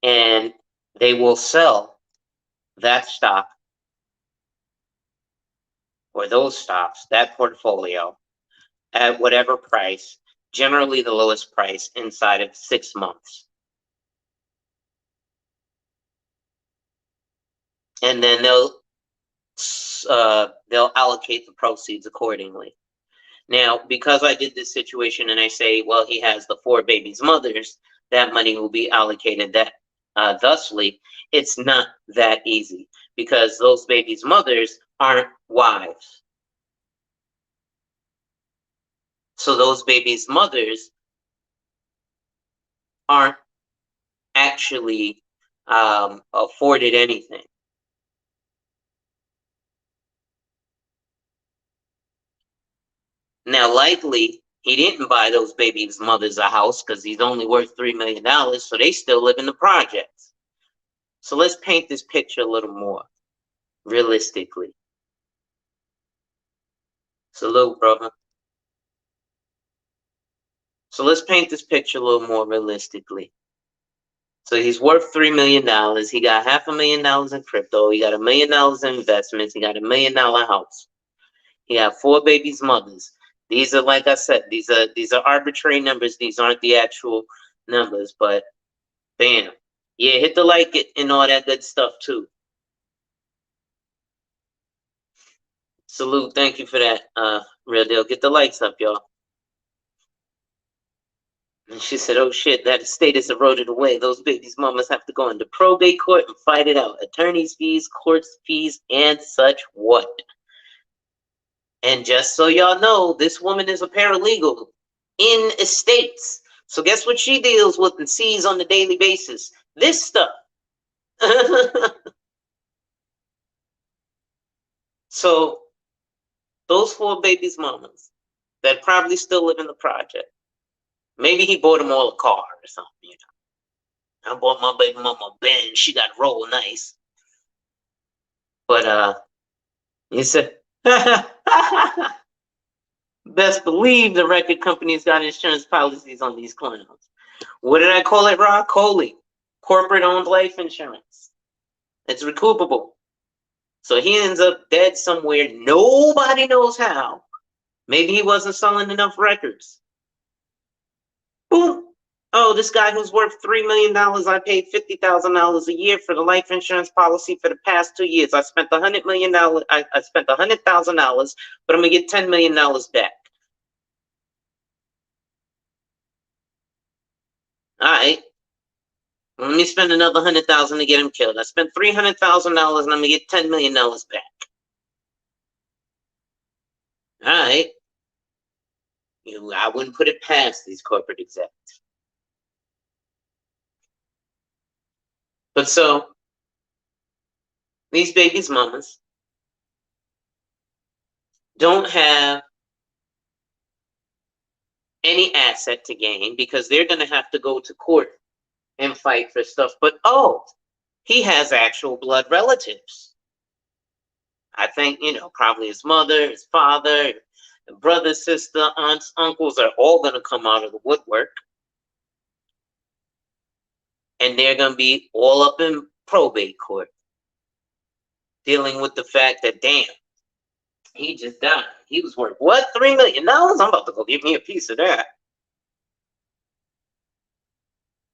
Speaker 1: and they will sell that stock or those stocks, that portfolio, at whatever price, generally the lowest price, inside of 6 months. And then they'll allocate the proceeds accordingly. Now, because I did this situation and I say, well, he has the 4 babies' mothers, that money will be allocated that thusly. It's not that easy because those babies' mothers aren't wives. So those babies' mothers aren't actually afforded anything. Now, likely, he didn't buy those babies' mothers a house because he's only worth $3 million, so they still live in the projects. So let's paint this picture a little more realistically. Salute, brother. So let's paint this picture a little more realistically. So he's worth $3 million. He got $500,000 in crypto. He got $1 million in investments. He got $1 million house. He got 4 babies' mothers. These are, like I said, these are arbitrary numbers. These aren't the actual numbers, but bam. Yeah, hit the like it and all that good stuff too. Salute, thank you for that, Real Deal. Get the likes up, y'all. And she said, oh shit, that estate is eroded away. Those babies' mamas have to go into probate court and fight it out. Attorney's fees, court's fees, and such what. And just so y'all know, this woman is a paralegal in estates. So guess what she deals with and sees on a daily basis? This stuff. So those 4 babies' mamas that probably still live in the project. Maybe he bought them all a car or something, you know. I bought my baby mama a Benz. She got roll nice. But you said best believe the record company's got insurance policies on these clowns. What did I call it, Rob? Coley. Corporate-owned life insurance. It's recoupable. So he ends up dead somewhere. Nobody knows how. Maybe he wasn't selling enough records. Boom. Oh, this guy who's worth $3 million, I paid $50,000 a year for the life insurance policy for the past 2 years. I spent $100 million. I spent $100,000, but I'm gonna get $10 million back. All right. Well, let me spend another $100,000 to get him killed. I spent $300,000 and I'm gonna get $10 million back. All right. I wouldn't put it past these corporate executives. But so these babies' mamas don't have any asset to gain because they're going to have to go to court and fight for stuff. But he has actual blood relatives. I think, probably his mother, his father, brother, sister, aunts, uncles are all going to come out of the woodwork. And they're going to be all up in probate court dealing with the fact that, damn, he just died. He was worth, what, $3 million? I'm about to go give me a piece of that.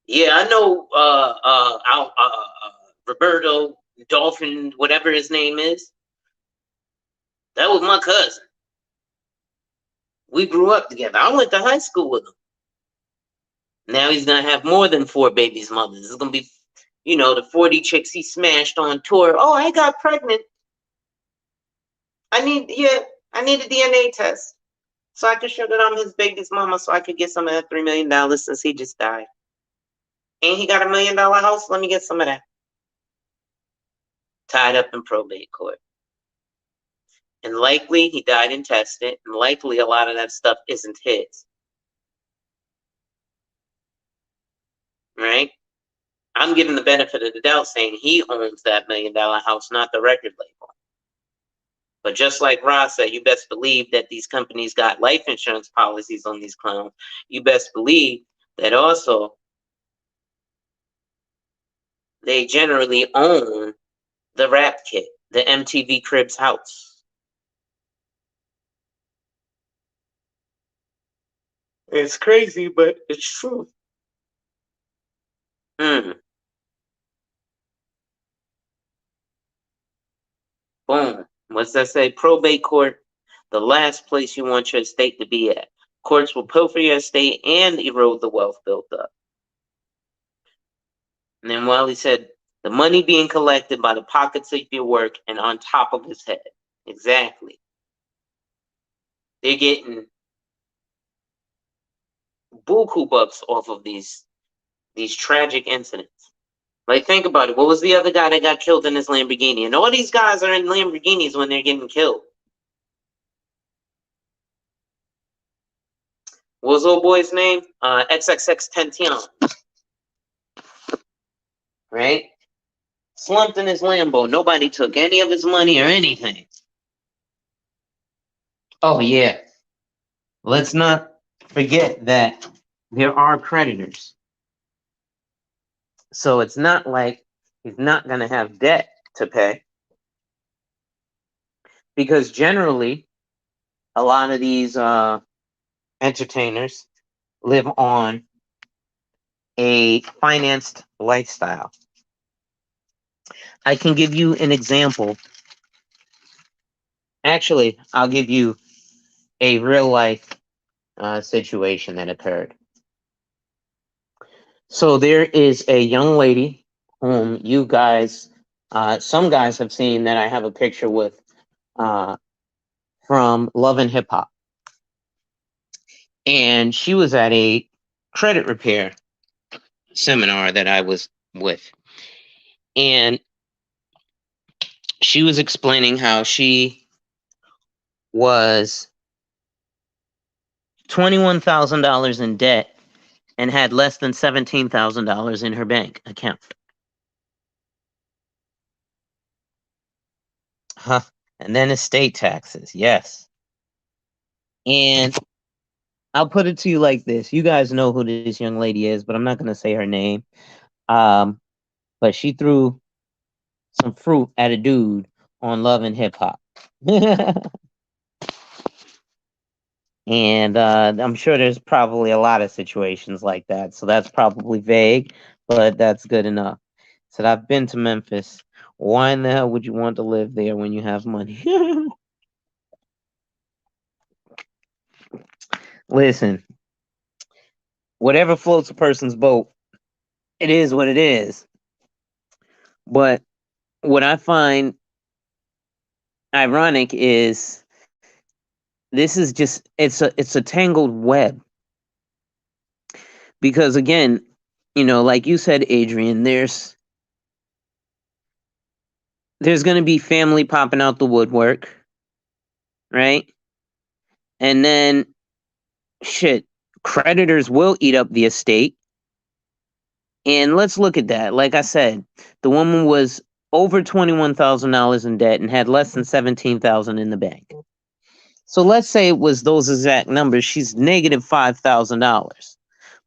Speaker 1: Yeah, I know Roberto, Dolph, whatever his name is. That was my cousin. We grew up together. I went to high school with him. Now he's going to have more than 4 babies' mothers. It's going to be, the 40 chicks he smashed on tour. Oh, I got pregnant. I need a DNA test so I could show that I'm his baby's mama so I could get some of that $3 million since he just died. And he got $1 million house. Let me get some of that. Tied up in probate court. And likely he died intestate, and likely a lot of that stuff isn't his. right? I'm giving the benefit of the doubt saying he owns that $1 million house, not the record label. But just like Ross said, you best believe that these companies got life insurance policies on these clowns. You best believe that also they generally own the rap kit, the MTV Cribs house. It's crazy, but it's true. Boom. What's that say? Probate court, the last place you want your estate to be at. Courts will pilfer your estate and erode the wealth built up. And then Wiley said, the money being collected by the pockets of your work and on top of his head. Exactly. They're getting buku bucks off of these tragic incidents. Like, think about it. What was the other guy that got killed in his Lamborghini? And all these guys are in Lamborghinis when they're getting killed. What was old boy's name? XXX Right? Slumped in his Lambo. Nobody took any of his money or anything. Oh, yeah. Let's not forget that there are creditors. So it's not like he's not going to have debt to pay. Because generally, a lot of these entertainers live on a financed lifestyle. I can give you an example. Actually, I'll give you a real life situation that occurred. So there is a young lady whom you guys, some guys have seen that I have a picture with from Love and Hip Hop. And she was at a credit repair seminar that I was with. And she was explaining how she was $21,000 in debt and had less than $17,000 in her bank account. Huh. And then estate taxes, yes. And I'll put it to you like this. You guys know who this young lady is, but I'm not going to say her name. But she threw some fruit at a dude on Love and Hip Hop. And I'm sure there's probably a lot of situations like that. So that's probably vague, but that's good enough. Said, I've been to Memphis. Why in the hell would you want to live there when you have money? Listen, whatever floats a person's boat, it is what it is. But what I find ironic is this is just it's a tangled web. Because again, you know, like you said, Adrian, there's going to be family popping out the woodwork, right? And then shit, creditors will eat up the estate. And let's look at that. Like I said, the woman was over $21,000 in debt and had less than $17,000 in the bank. So let's say it was those exact numbers. She's negative $5,000,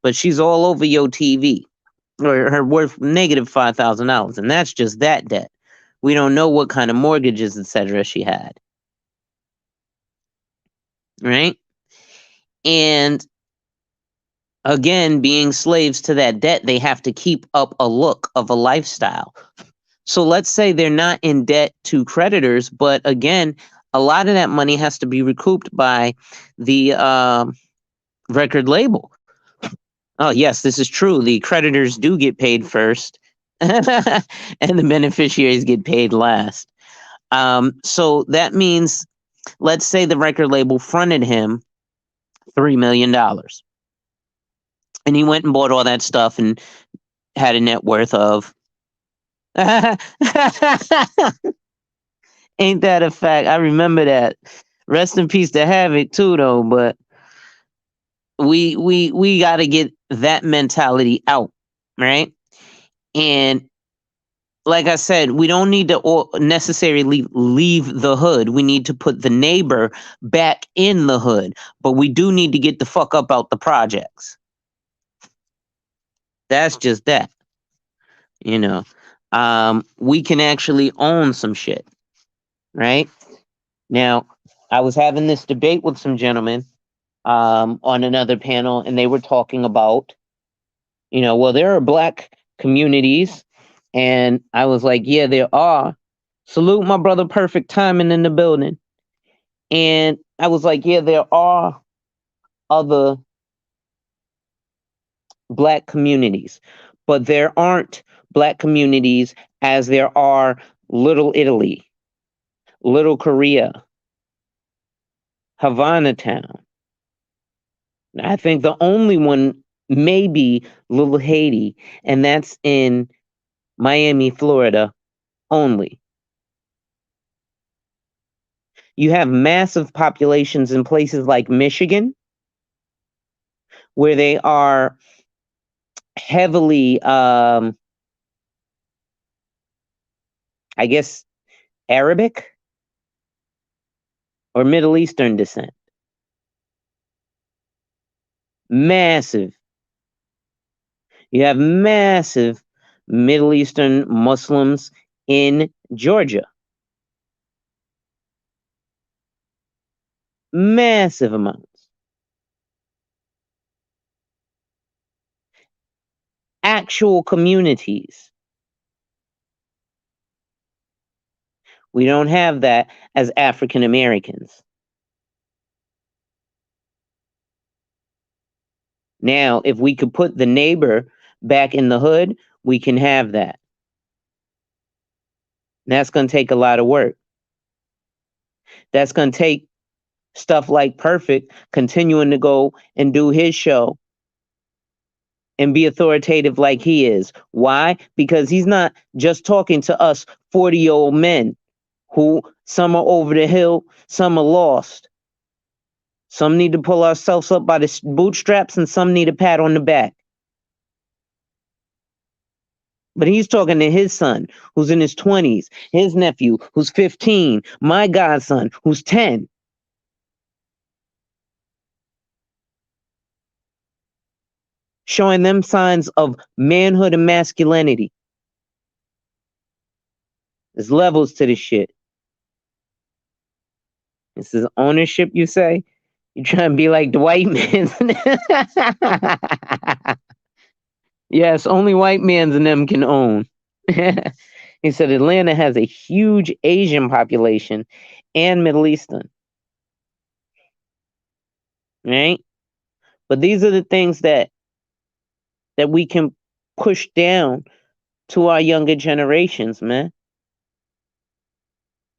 Speaker 1: but she's all over your TV, or her worth negative $5,000, and that's just that debt. We don't know what kind of mortgages, etc. she had, right? And again, being slaves to that debt, they have to keep up a look of a lifestyle. So let's say they're not in debt to creditors, but again, a lot of that money has to be recouped by the record label. Oh, yes, this is true. The creditors do get paid first, and the beneficiaries get paid last. So that means, let's say the record label fronted him $3 million. And he went and bought all that stuff and had a net worth of. Ain't that a fact? I remember that. Rest in peace to Havoc too, though. But we got to get that mentality out.
Speaker 2: right? And like I said, we don't need to necessarily leave the hood. We need to put the neighbor back in the hood, but we do need to get the fuck up out the projects. That's just that, you know. We can actually own some shit, right? Now, I was having this debate with some gentlemen on another panel, and they were talking about, well, there are black communities, and I was like, yeah, there are. Salute my brother Perfect Timing in the building. And I was like, yeah, there are other black communities, but there aren't black communities as there are Little Italy, Little Korea, Havana Town. I think the only one may be Little Haiti, and that's in Miami, Florida only. You have massive populations in places like Michigan, where they are heavily, I guess, Arabic or Middle Eastern descent. Massive. You have massive Middle Eastern Muslims in Georgia. Massive amounts. Actual communities. We don't have that as African Americans. Now, if we could put the neighbor back in the hood, we can have that. That's going to take a lot of work. That's going to take stuff like Perfect continuing to go and do his show and be authoritative like he is. Why? Because he's not just talking to us 40-year-old men who some are over the hill, some are lost. Some need to pull ourselves up by the bootstraps and some need a pat on the back. But he's talking to his son, who's in his 20s, his nephew, who's 15, my godson, who's 10. Showing them signs of manhood and masculinity. There's levels to this shit. This is ownership, you say? You trying to be like the white man? Yes, only white mans and them can own. He said Atlanta has a huge Asian population and Middle Eastern. Right? But these are the things that we can push down to our younger generations, man.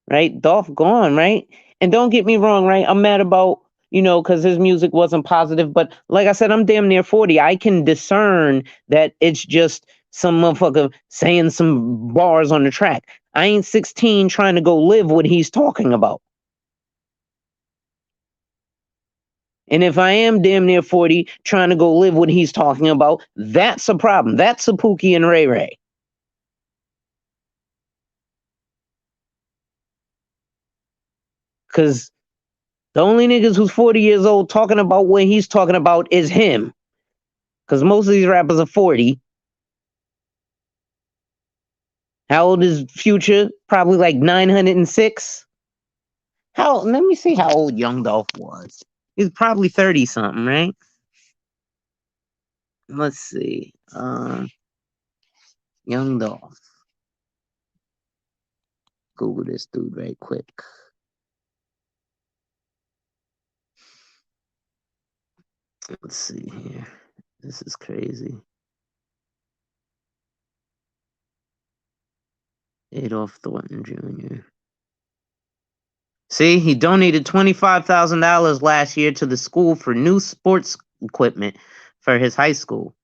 Speaker 2: Right? Dolph gone, right? And don't get me wrong, right? I'm mad about, because his music wasn't positive. But like I said, I'm damn near 40. I can discern that it's just some motherfucker saying some bars on the track. I ain't 16 trying to go live what he's talking about. And if I am damn near 40 trying to go live what he's talking about, that's a problem. That's a Pookie and Ray Ray. Because the only niggas who's 40 years old talking about what he's talking about is him. Because most of these rappers are 40. How old is Future? Probably like 906. Let me see how old Young Dolph was. He's probably 30 something, right? Let's see. Young Dolph. Google this dude right quick. Let's see here. This is crazy. Adolph Thornton Jr. See, he donated $25,000 last year to the school for new sports equipment for his high school.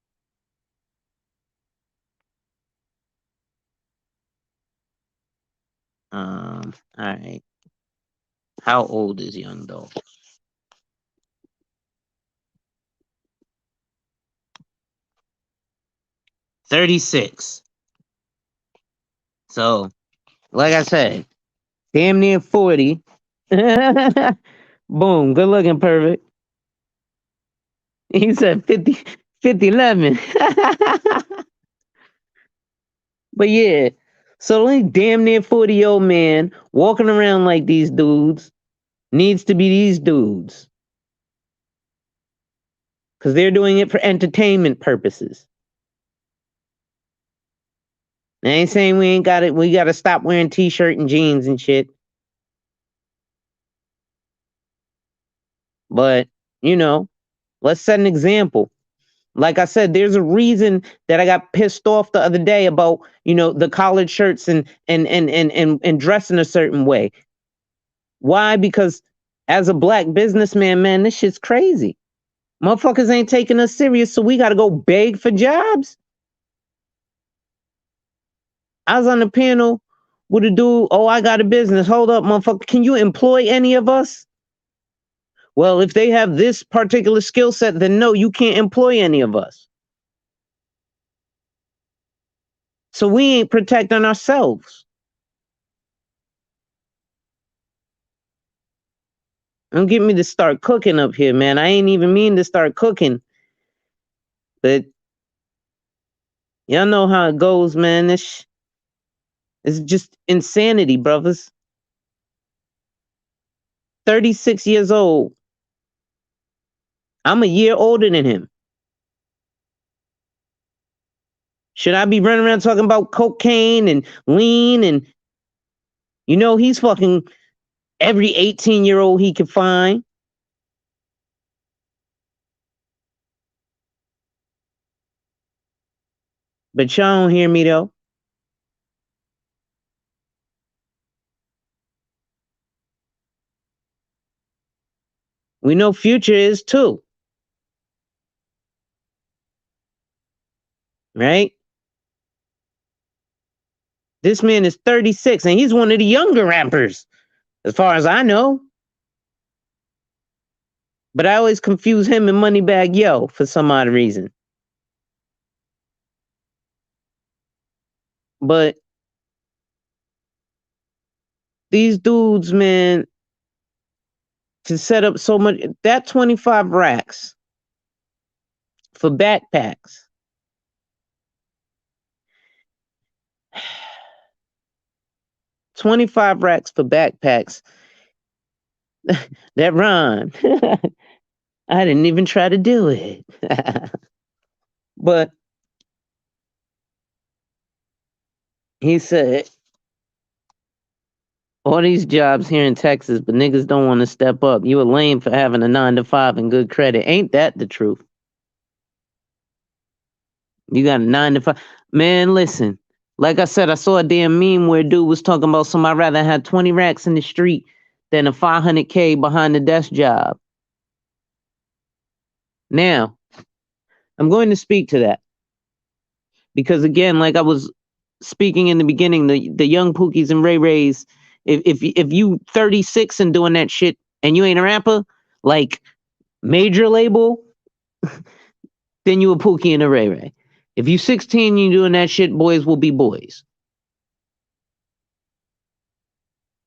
Speaker 2: All right. How old is Young Dolph? 36. So, like I said, damn near 40. Boom, good looking, perfect. He said 50, 50, 11. But yeah, so only damn near 40-year-old man walking around like these dudes needs to be these dudes. Because they're doing it for entertainment purposes. I ain't saying we ain't got it. We got to stop wearing t-shirt and jeans and shit. But, you know, let's set an example. Like I said, there's a reason that I got pissed off the other day about, the collared shirts and dressing a certain way. Why? Because as a black businessman, man, this shit's crazy. Motherfuckers ain't taking us serious, so we gotta go beg for jobs. I was on the panel with a dude, oh, I got a business. Hold up, motherfucker. Can you employ any of us? Well, if they have this particular skill set, then no, you can't employ any of us. So we ain't protecting ourselves. Don't get me to start cooking up here, man. I ain't even mean to start cooking. But y'all know how it goes, man. It's just insanity, brothers. 36 years old. I'm a year older than him. Should I be running around talking about cocaine and lean and he's fucking every 18-year-old he can find. But y'all don't hear me though. We know Future is too. Right? This man is 36 and he's one of the younger rappers, as far as I know. But I always confuse him and Moneybagg Yo for some odd reason. But these dudes, man, to set up so much, that 25 racks for backpacks. $25 racks for backpacks. That rhymed. I didn't even try to do it. But he said, all these jobs here in Texas, but niggas don't want to step up. You a lame for having a 9-to-5 and good credit. Ain't that the truth? You got a 9-to-5. Man, listen. Like I said, I saw a damn meme where a dude was talking about somebody rather have 20 racks in the street than a $500K behind the desk job. Now, I'm going to speak to that. Because again, like I was speaking in the beginning, the young Pookies and Ray Rays, if you 36 and doing that shit and you ain't a rapper, like major label, then you a Pookie and a Ray Ray. If you 16 and you doing that shit, boys will be boys.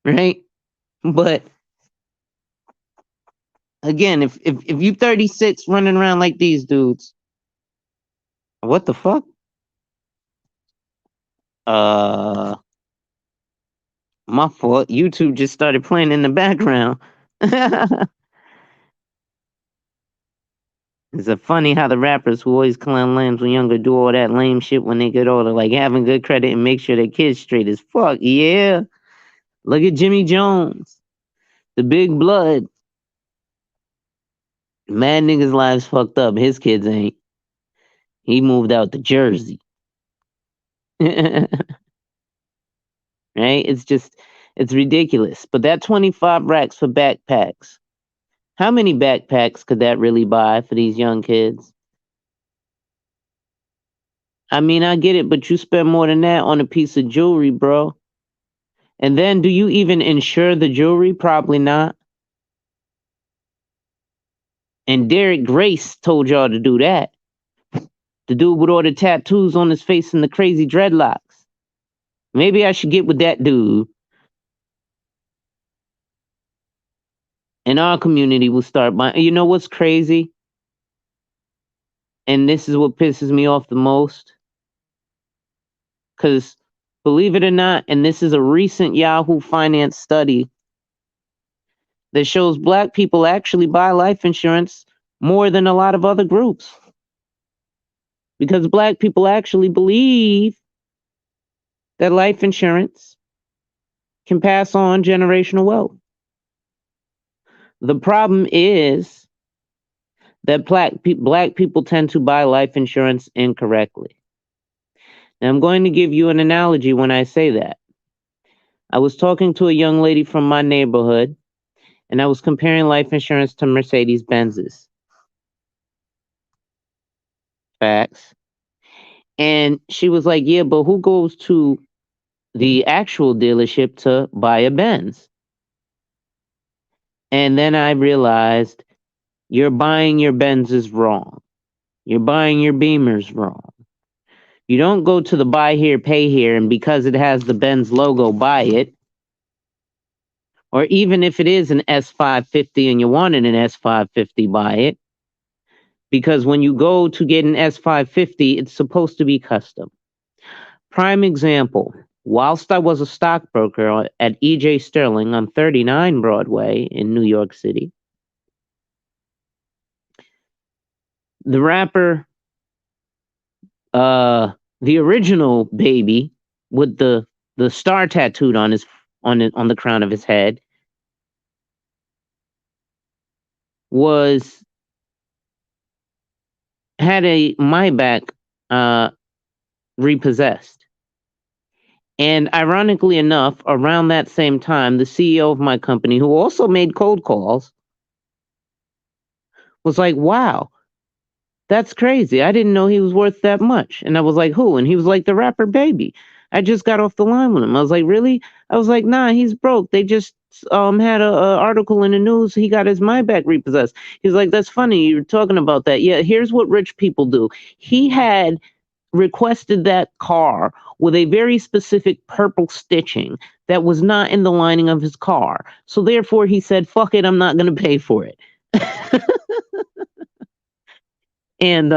Speaker 2: Right? But again, if you 36 running around like these dudes, what the fuck? My fault. YouTube just started playing in the background. It's a funny how the rappers who always clown lames when younger do all that lame shit when they get older, like having good credit and make sure their kids straight as fuck. Yeah. Look at Jimmy Jones, the big blood. Mad niggas' lives fucked up. His kids ain't. He moved out to Jersey. Right? It's ridiculous. But that 25 racks for backpacks. How many backpacks could that really buy for these young kids? I mean, I get it, but you spend more than that on a piece of jewelry, bro. And then do you even insure the jewelry? Probably not. And Derek Grace told y'all to do that. The dude with all the tattoos on his face and the crazy dreadlocks. Maybe I should get with that dude. And our community will start buying. You know what's crazy? And this is what pisses me off the most. Because believe it or not, and this is a recent Yahoo Finance study that shows black people actually buy life insurance more than a lot of other groups. Because black people actually believe that life insurance can pass on generational wealth. The problem is that black people tend to buy life insurance incorrectly. Now, I'm going to give you an analogy when I say that. I was talking to a young lady from my neighborhood, and I was comparing life insurance to Mercedes Benz's. Facts. And she was like, yeah, but who goes to the actual dealership to buy a Benz? And then I realized you're buying your Benzes wrong. You're buying your Beamers wrong. You don't go to the buy here, pay here, and because it has the Benz logo, buy it. Or even if it is an S550 and you wanted an S550, buy it. Because when you go to get an S550, it's supposed to be custom. Prime example, whilst I was a stockbroker at E.J. Sterling on 39 Broadway in New York City, the rapper, the original Baby with the star tattooed on the crown of his head, had a Maybach repossessed. And ironically enough, around that same time, the CEO of my company, who also made cold calls, was like, wow, that's crazy. I didn't know he was worth that much. And I was like, who? And he was like, the rapper Baby. I just got off the line with him. I was like, really? I was like, nah, he's broke. They just had a article in the news. He got his Maybach repossessed. He's like, that's funny. You're talking about that. Yeah, here's what rich people do. He had requested that car with a very specific purple stitching that was not in the lining of his car. So therefore he said, fuck it, I'm not going to pay for it. And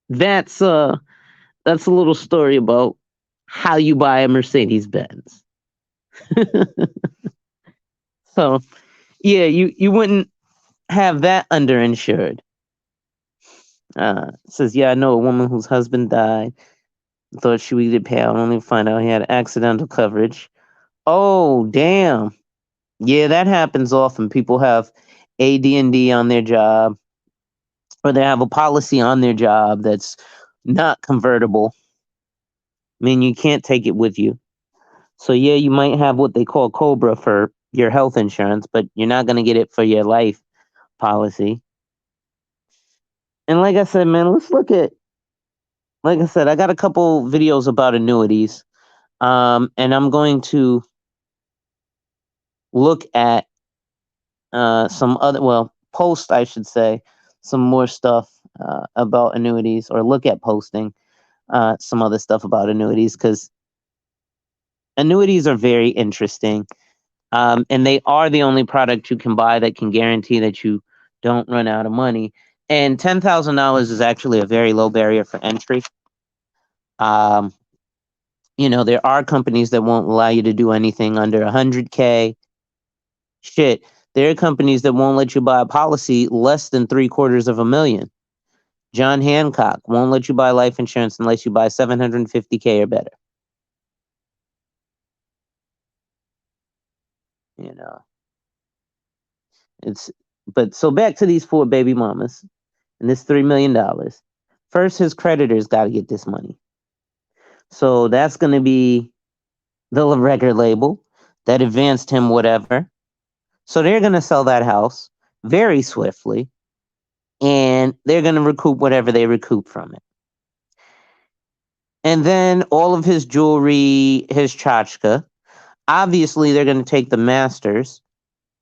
Speaker 2: that's a little story about how you buy a Mercedes Benz. So yeah, you wouldn't have that underinsured. Says, yeah, I know a woman whose husband died. Thought she would get paid out, only to find out he had accidental coverage. Oh, damn. Yeah, that happens often. People have AD&D on their job, or they have a policy on their job that's not convertible. I mean, you can't take it with you. So yeah, you might have what they call COBRA for your health insurance, but you're not going to get it for your life policy. And like I said, man, like I said, I got a couple videos about annuities. And I'm going to look at some other, post, I should say, some more stuff about annuities, or look at posting some other stuff about annuities, because annuities are very interesting. And they are the only product you can buy that can guarantee that you don't run out of money. And $10,000 is actually a very low barrier for entry. There are companies that won't allow you to do anything under 100K. Shit, there are companies that won't let you buy a policy less than $750,000. John Hancock won't let you buy life insurance unless you buy 750K or better. So back to these 4 baby mamas and this $3 million. First, his creditors got to get this money. So that's going to be the record label that advanced him whatever. So they're going to sell that house very swiftly, and they're going to recoup whatever they recoup from it. And then all of his jewelry, his tchotchke, obviously they're going to take the masters,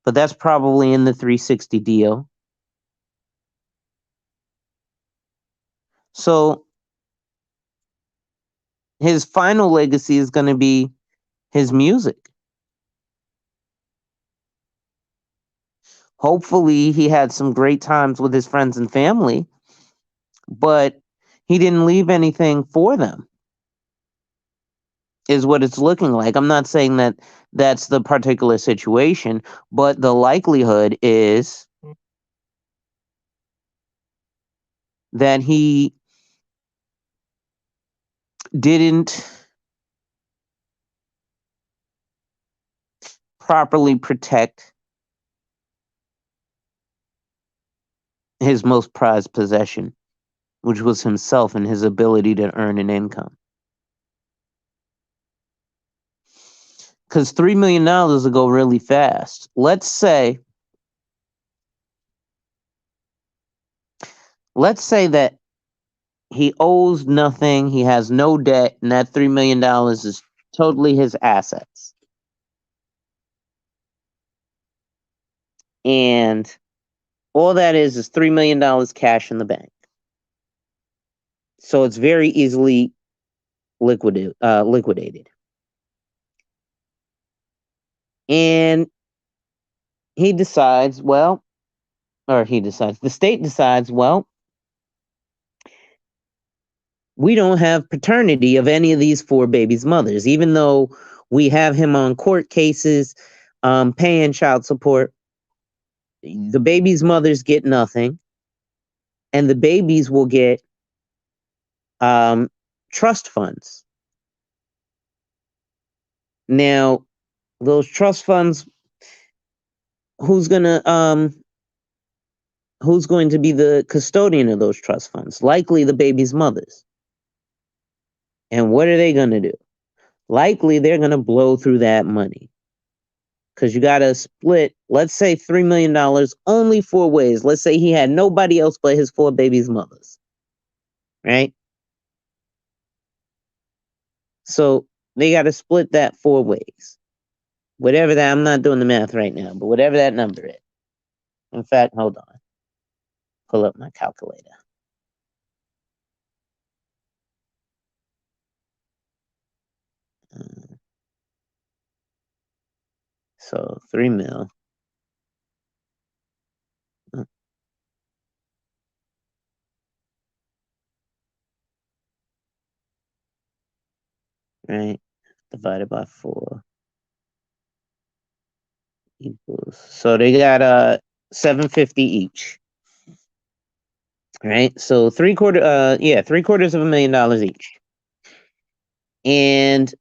Speaker 2: but that's probably in the 360 deal. So his final legacy is going to be his music. Hopefully, he had some great times with his friends and family, but he didn't leave anything for them, is what it's looking like. I'm not saying that that's the particular situation, but the likelihood is that he didn't properly protect his most prized possession, which was himself and his ability to earn an income. Because $3 million will go really fast. Let's say that he owes nothing, he has no debt, and that $3 million is totally his assets. And all that is $3 million cash in the bank. So it's very easily liquidated. And the state decides, well, we don't have paternity of any of these 4 babies' mothers, even though we have him on court cases, paying child support. The babies' mothers get nothing, and the babies will get trust funds. Now, those trust funds, who's going to be the custodian of those trust funds? Likely the baby's mothers. And what are they going to do? Likely they're going to blow through that money. Because you got to split, let's say $3 million only 4 ways. Let's say he had nobody else but his 4 babies' mothers. Right? So they got to split that 4 ways. Whatever that, I'm not doing the math right now, but whatever that number is. In fact, hold on. Pull up my calculator. So 3 mil. Right? Divided by 4 equals. So they got 750 each. Right? So $750,000 each. And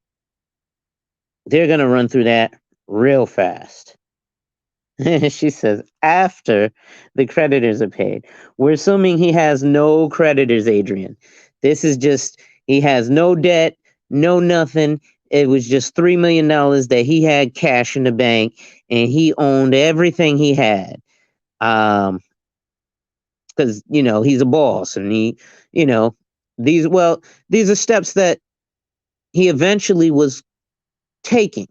Speaker 2: they're gonna run through that real fast. She says, after the creditors are paid. We're assuming he has no creditors, Adrian. This is just, he has no debt, no nothing. It was just $3 million that he had cash in the bank, and he owned everything he had. Because, he's a boss, and these are steps that he eventually was taking.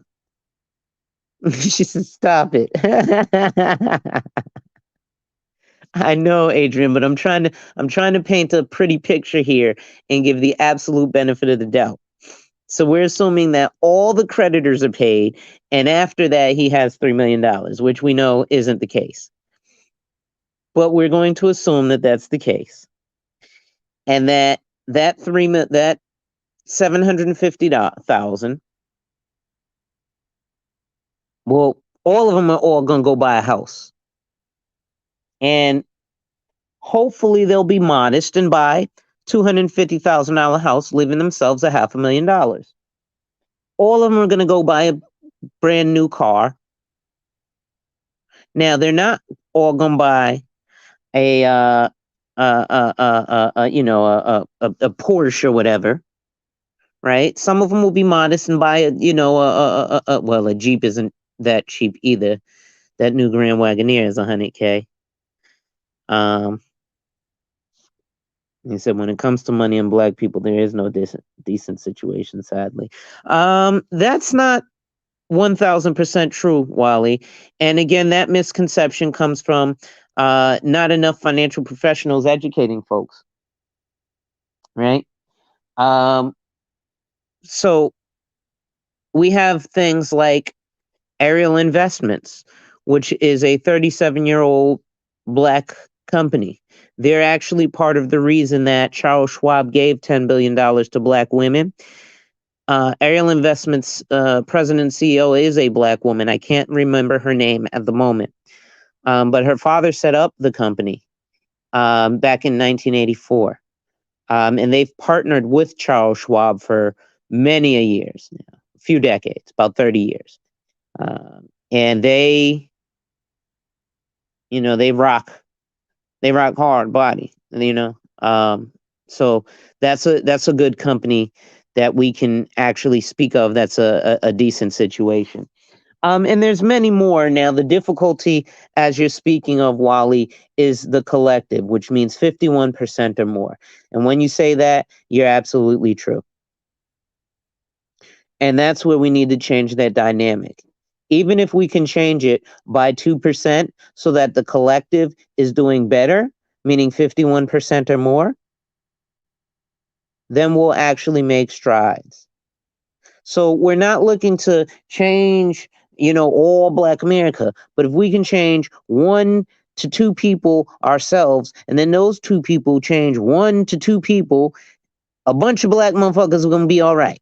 Speaker 2: She said, stop it. I know, Adrian, but I'm trying to paint a pretty picture here and give the absolute benefit of the doubt. So we're assuming that all the creditors are paid, and after that he has $3 million, which we know isn't the case. But we're going to assume that that's the case, and that 750,000. Well, all of them are all going to go buy a house. And hopefully they'll be modest and buy $250,000 house, leaving themselves $500,000. All of them are going to go buy a brand new car. Now they're not all going to buy a Porsche or whatever, right? Some of them will be modest and buy a Jeep isn't that cheap either. That new Grand Wagoneer is $100K. He said, when it comes to money and black people, there is no decent situation, sadly. That's not 1,000% true, Wally. And again, that misconception comes from not enough financial professionals educating folks. right? Um, so we have things like Ariel Investments, which is a 37-year-old black company. They're actually part of the reason that Charles Schwab gave $10 billion to black women. Ariel Investments president and CEO is a black woman. I can't remember her name at the moment, but her father set up the company back in 1984. And they've partnered with Charles Schwab for many a years now, a few decades, about 30 years. And they rock hard body, so that's a good company that we can actually speak of. That's a decent situation. And there's many more. Now, the difficulty, as you're speaking of, Wally, is the collective, which means 51% or more. And when you say that, you're absolutely true. And that's where we need to change that dynamic. Even if we can change it by 2% so that the collective is doing better, meaning 51% or more, then we'll actually make strides. So we're not looking to change, all Black America, but if we can change 1 to 2 people ourselves, and then those 2 people change 1 to 2 people, a bunch of Black motherfuckers are gonna be all right.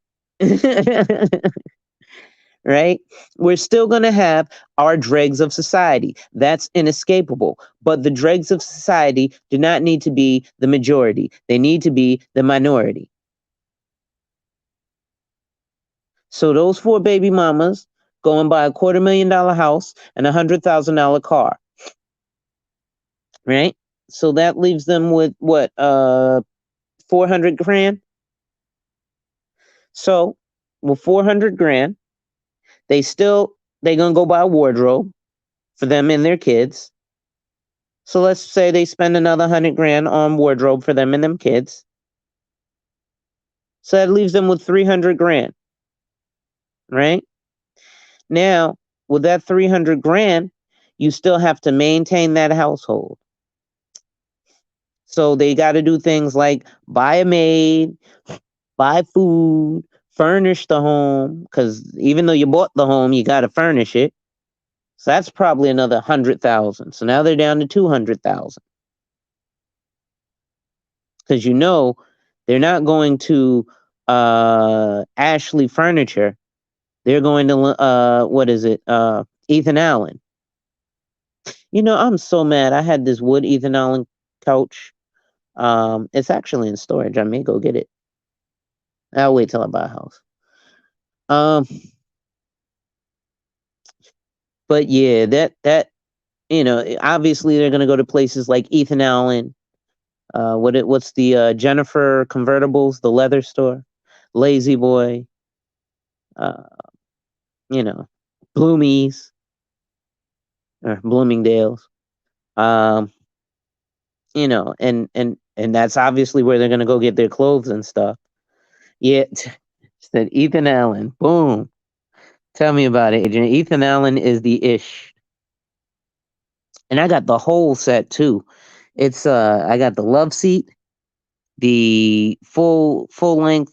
Speaker 2: Right? We're still going to have our dregs of society. That's inescapable. But the dregs of society do not need to be the majority, they need to be the minority. So those 4 baby mamas go and buy a $250,000 house and $100,000 car. Right? So that leaves them with what, 400 grand? So with 400 grand, they gonna go buy a wardrobe for them and their kids. So let's say they spend another 100 grand on wardrobe for them and them kids. So that leaves them with 300 grand, right? Now, with that 300 grand, you still have to maintain that household. So they got to do things like buy a maid, buy food, furnish the home, because even though you bought the home, you got to furnish it. So that's probably another 100,000. So now they're down to 200,000. Because they're not going to Ashley Furniture. They're going to what is it? Ethan Allen. I'm so mad. I had this wood Ethan Allen couch. It's actually in storage. I may go get it. I'll wait till I buy a house. Um, but yeah, obviously they're gonna go to places like Ethan Allen. What's the Jennifer Convertibles, the leather store, Lazy Boy, uh, you know, Bloomies or Bloomingdale's. Um, and that's obviously where they're gonna go get their clothes and stuff. Yeah, said Ethan Allen. Boom. Tell me about it, Adrian. Ethan Allen is the ish. And I got the whole set too. It's I got the love seat, the full length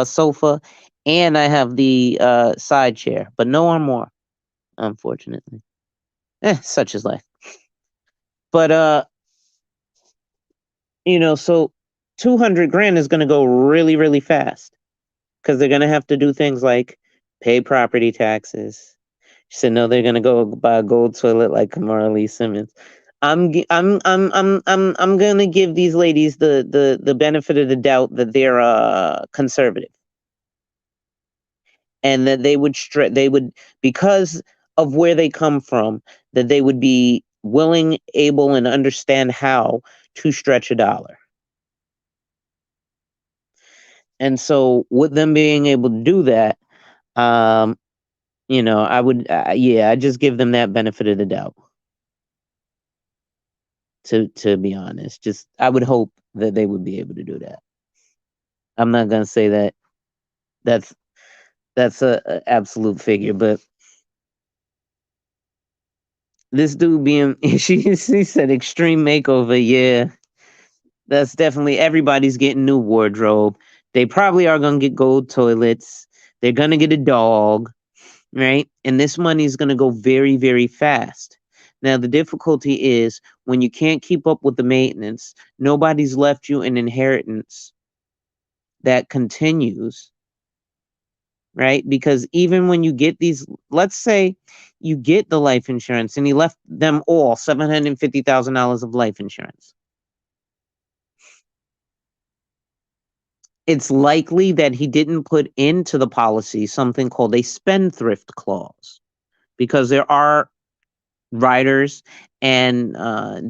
Speaker 2: sofa, and I have the side chair, but no armoire, unfortunately. Such is life. But so 200 grand is gonna go really, really fast because they're gonna have to do things like pay property taxes. She said no, they're gonna go buy a gold toilet like Kamara Lee Simmons. I'm gonna give these ladies the benefit of the doubt that they're conservative and that they would, because of where they come from, that they would be willing, able, and understand how to stretch a dollar. And so with them being able to do that, I would, I just give them that benefit of the doubt. To be honest, just I would hope that they would be able to do that. I'm not gonna say that that's a absolute figure, but this dude being she said extreme makeover, yeah, That's definitely everybody's getting new wardrobe. They probably are gonna get gold toilets. They're gonna get a dog, right? And this money is gonna go very, very fast. Now the difficulty is when you can't keep up with the maintenance, nobody's left you an inheritance that continues, right? Because even when you get these, let's say you get the life insurance and he left them all $750,000 of life insurance. It's likely that he didn't put into the policy something called a spendthrift clause because there are riders and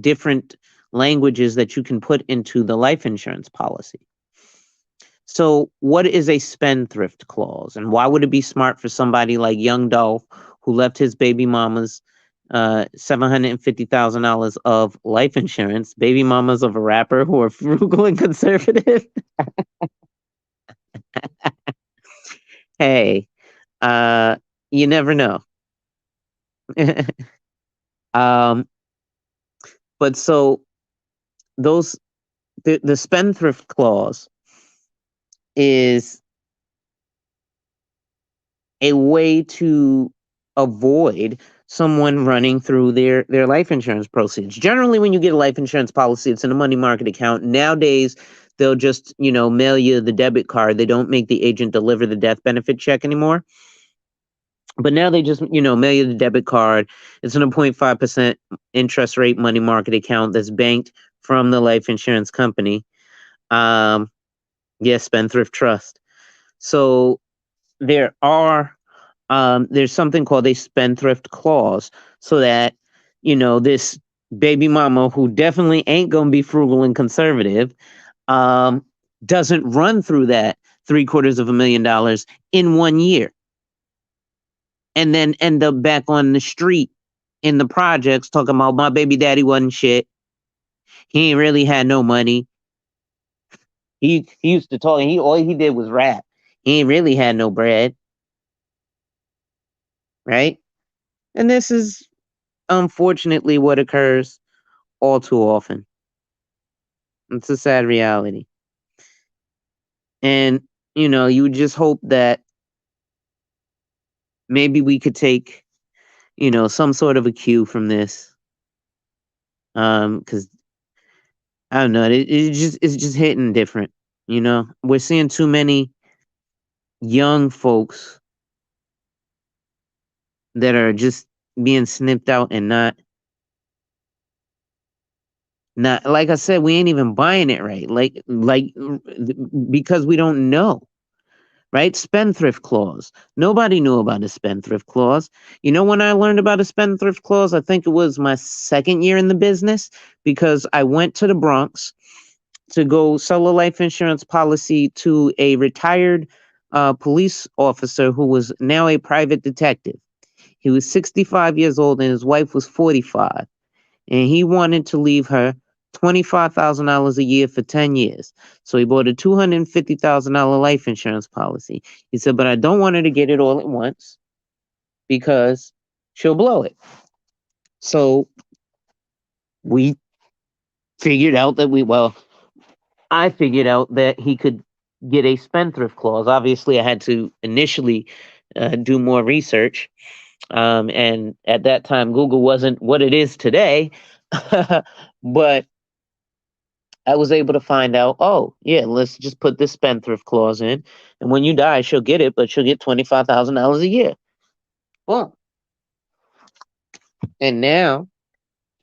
Speaker 2: different languages that you can put into the life insurance policy. So, what is a spendthrift clause, and why would it be smart for somebody like young Dolph, who left his baby mama's $750,000 of life insurance, baby mamas of a rapper who are frugal and conservative? Hey, uh, you never know. um, but so those the spendthrift clause is a way to avoid someone running through their life insurance proceeds. Generally, when you get a life insurance policy, it's in a money market account. Nowadays, they'll just, mail you the debit card. They don't make the agent deliver the death benefit check anymore. But now they just, mail you the debit card. It's an 0.5% interest rate money market account that's banked from the life insurance company. Yes, Spendthrift Trust. So there's something called a spendthrift clause, so that this baby mama who definitely ain't gonna be frugal and conservative doesn't run through that $750,000 in 1 year and then end up back on the street in the projects talking about my baby daddy wasn't shit. He ain't really had no money. He used to talk, and all he did was rap. He ain't really had no bread, right? And this is unfortunately what occurs all too often. It's a sad reality. And, you would just hope that maybe we could take, some sort of a cue from this. Because I don't know, it's just hitting different. We're seeing too many young folks that are just being snipped out and not like I said, we ain't even buying it right. Because we don't know. Right? Spendthrift clause. Nobody knew about a spendthrift clause. When I learned about a spendthrift clause, I think it was my second year in the business, because I went to the Bronx to go sell a life insurance policy to a retired police officer who was now a private detective. He was 65 years old and his wife was 45. And he wanted to leave her $25,000 a year for 10 years. So he bought a $250,000 life insurance policy. He said, but I don't want her to get it all at once because she'll blow it. So we figured out I figured out that he could get a spendthrift clause. Obviously, I had to initially do more research. And at that time, Google wasn't what it is today. But I was able to find out, oh, yeah, let's just put this spendthrift clause in. And when you die, she'll get it, but she'll get $25,000 a year. Well, and now,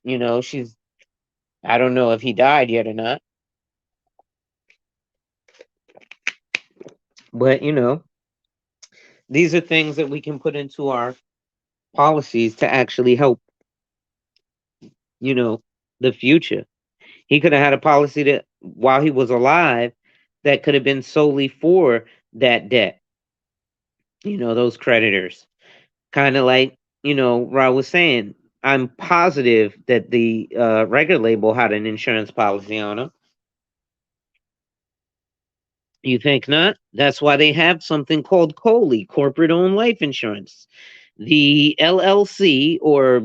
Speaker 2: I don't know if he died yet or not, but, these are things that we can put into our policies to actually help, the future. He could have had a policy that while he was alive that could have been solely for that debt, those creditors. Kind of like, Ra was saying, I'm positive that the record label had an insurance policy on them. You think not? That's why they have something called COLI, corporate owned life insurance. The LLC, or,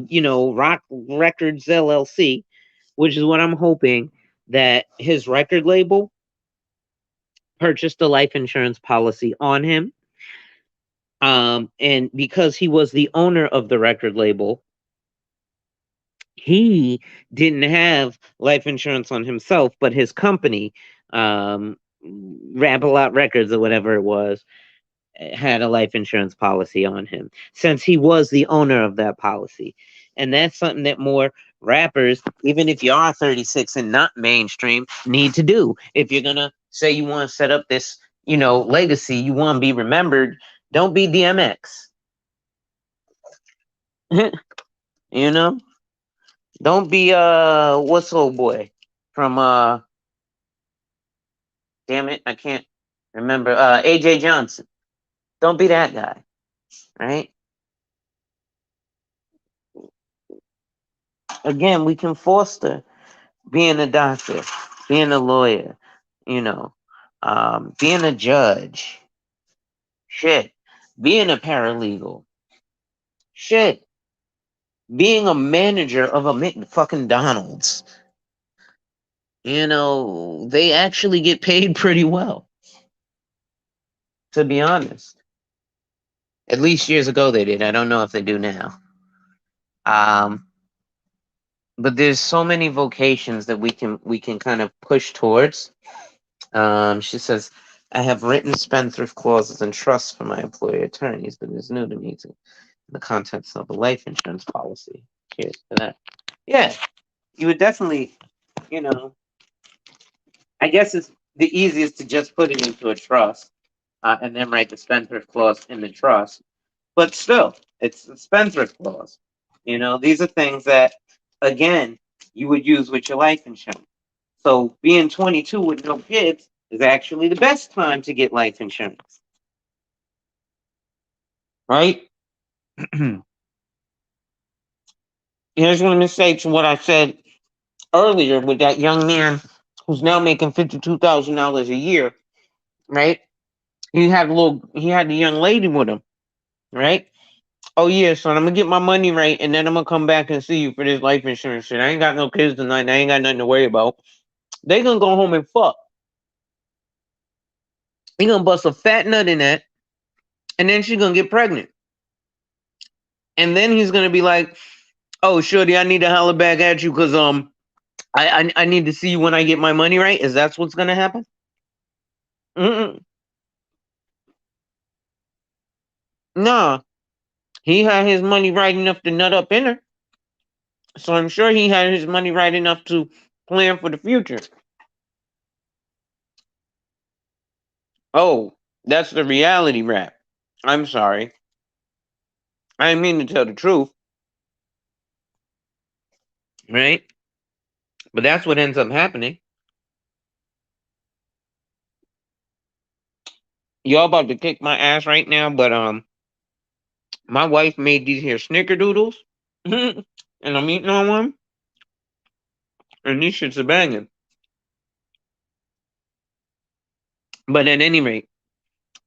Speaker 2: Rock Records LLC, which is what I'm hoping that his record label purchased a life insurance policy on him. And because he was the owner of the record label, he didn't have life insurance on himself, but his company, um, Rap-A-Lot Records or whatever it was, had a life insurance policy on him since he was the owner of that policy. And that's something that more rappers, even if you are 36 and not mainstream, need to do. If you're going to say you want to set up this, legacy, you want to be remembered, don't be DMX. you know? Don't be what's old boy from damn it, I can't remember AJ Johnson. Don't be that guy, right? Again, we can foster being a doctor, being a lawyer, being a judge, shit, being a paralegal, shit, being a manager of a fucking Donald's. They actually get paid pretty well, to be honest. At least years ago they did. I don't know if they do now. But there's so many vocations that we can kind of push towards. She says, I have written spendthrift clauses and trusts for my employer attorneys, but it's new to me to the contents of a life insurance policy. Cheers to that. Yeah, you would definitely, you know, I guess it's the easiest to just put it into a trust and then write the spendthrift clause in the trust. But still, it's a spendthrift clause. These are things that, again, you would use with your life insurance. So being 22 with no kids is actually the best time to get life insurance. Right? Here's one mistake to what I said earlier with that young man who's now making $52,000 a year. Right? He had the young lady with him. Right? Oh yeah, son, I'm gonna get my money right, and then I'm gonna come back and see you for this life insurance shit. I ain't got no kids tonight. I ain't got nothing to worry about. They gonna go home and fuck. He gonna bust a fat nut in that, and then she's gonna get pregnant. And then he's gonna be like, "Oh, shorty, I need to holler back at you because I need to see you when I get my money right." Is that what's gonna happen? Mm-mm. Nah, he had his money right enough to nut up in her, so I'm sure he had his money right enough to plan for the future. Oh, that's the reality rap. I'm sorry. I didn't mean to tell the truth, right? But that's what ends up happening. Y'all about to kick my ass right now, but my wife made these here snickerdoodles, and I'm eating on one, and these shits are banging. But at any rate,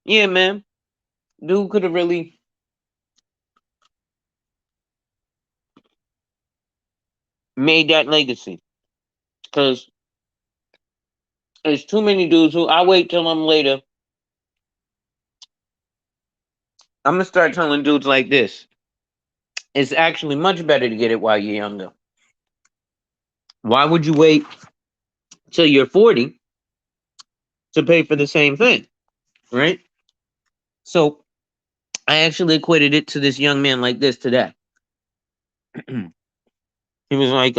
Speaker 2: yeah, man, dude could have really made that legacy, because there's too many dudes who I wait till I'm later. I'm gonna start telling dudes like this. It's actually much better to get it while you're younger. Why would you wait till you're 40 to pay for the same thing, right? So I actually equated it to this young man like this today. He was like,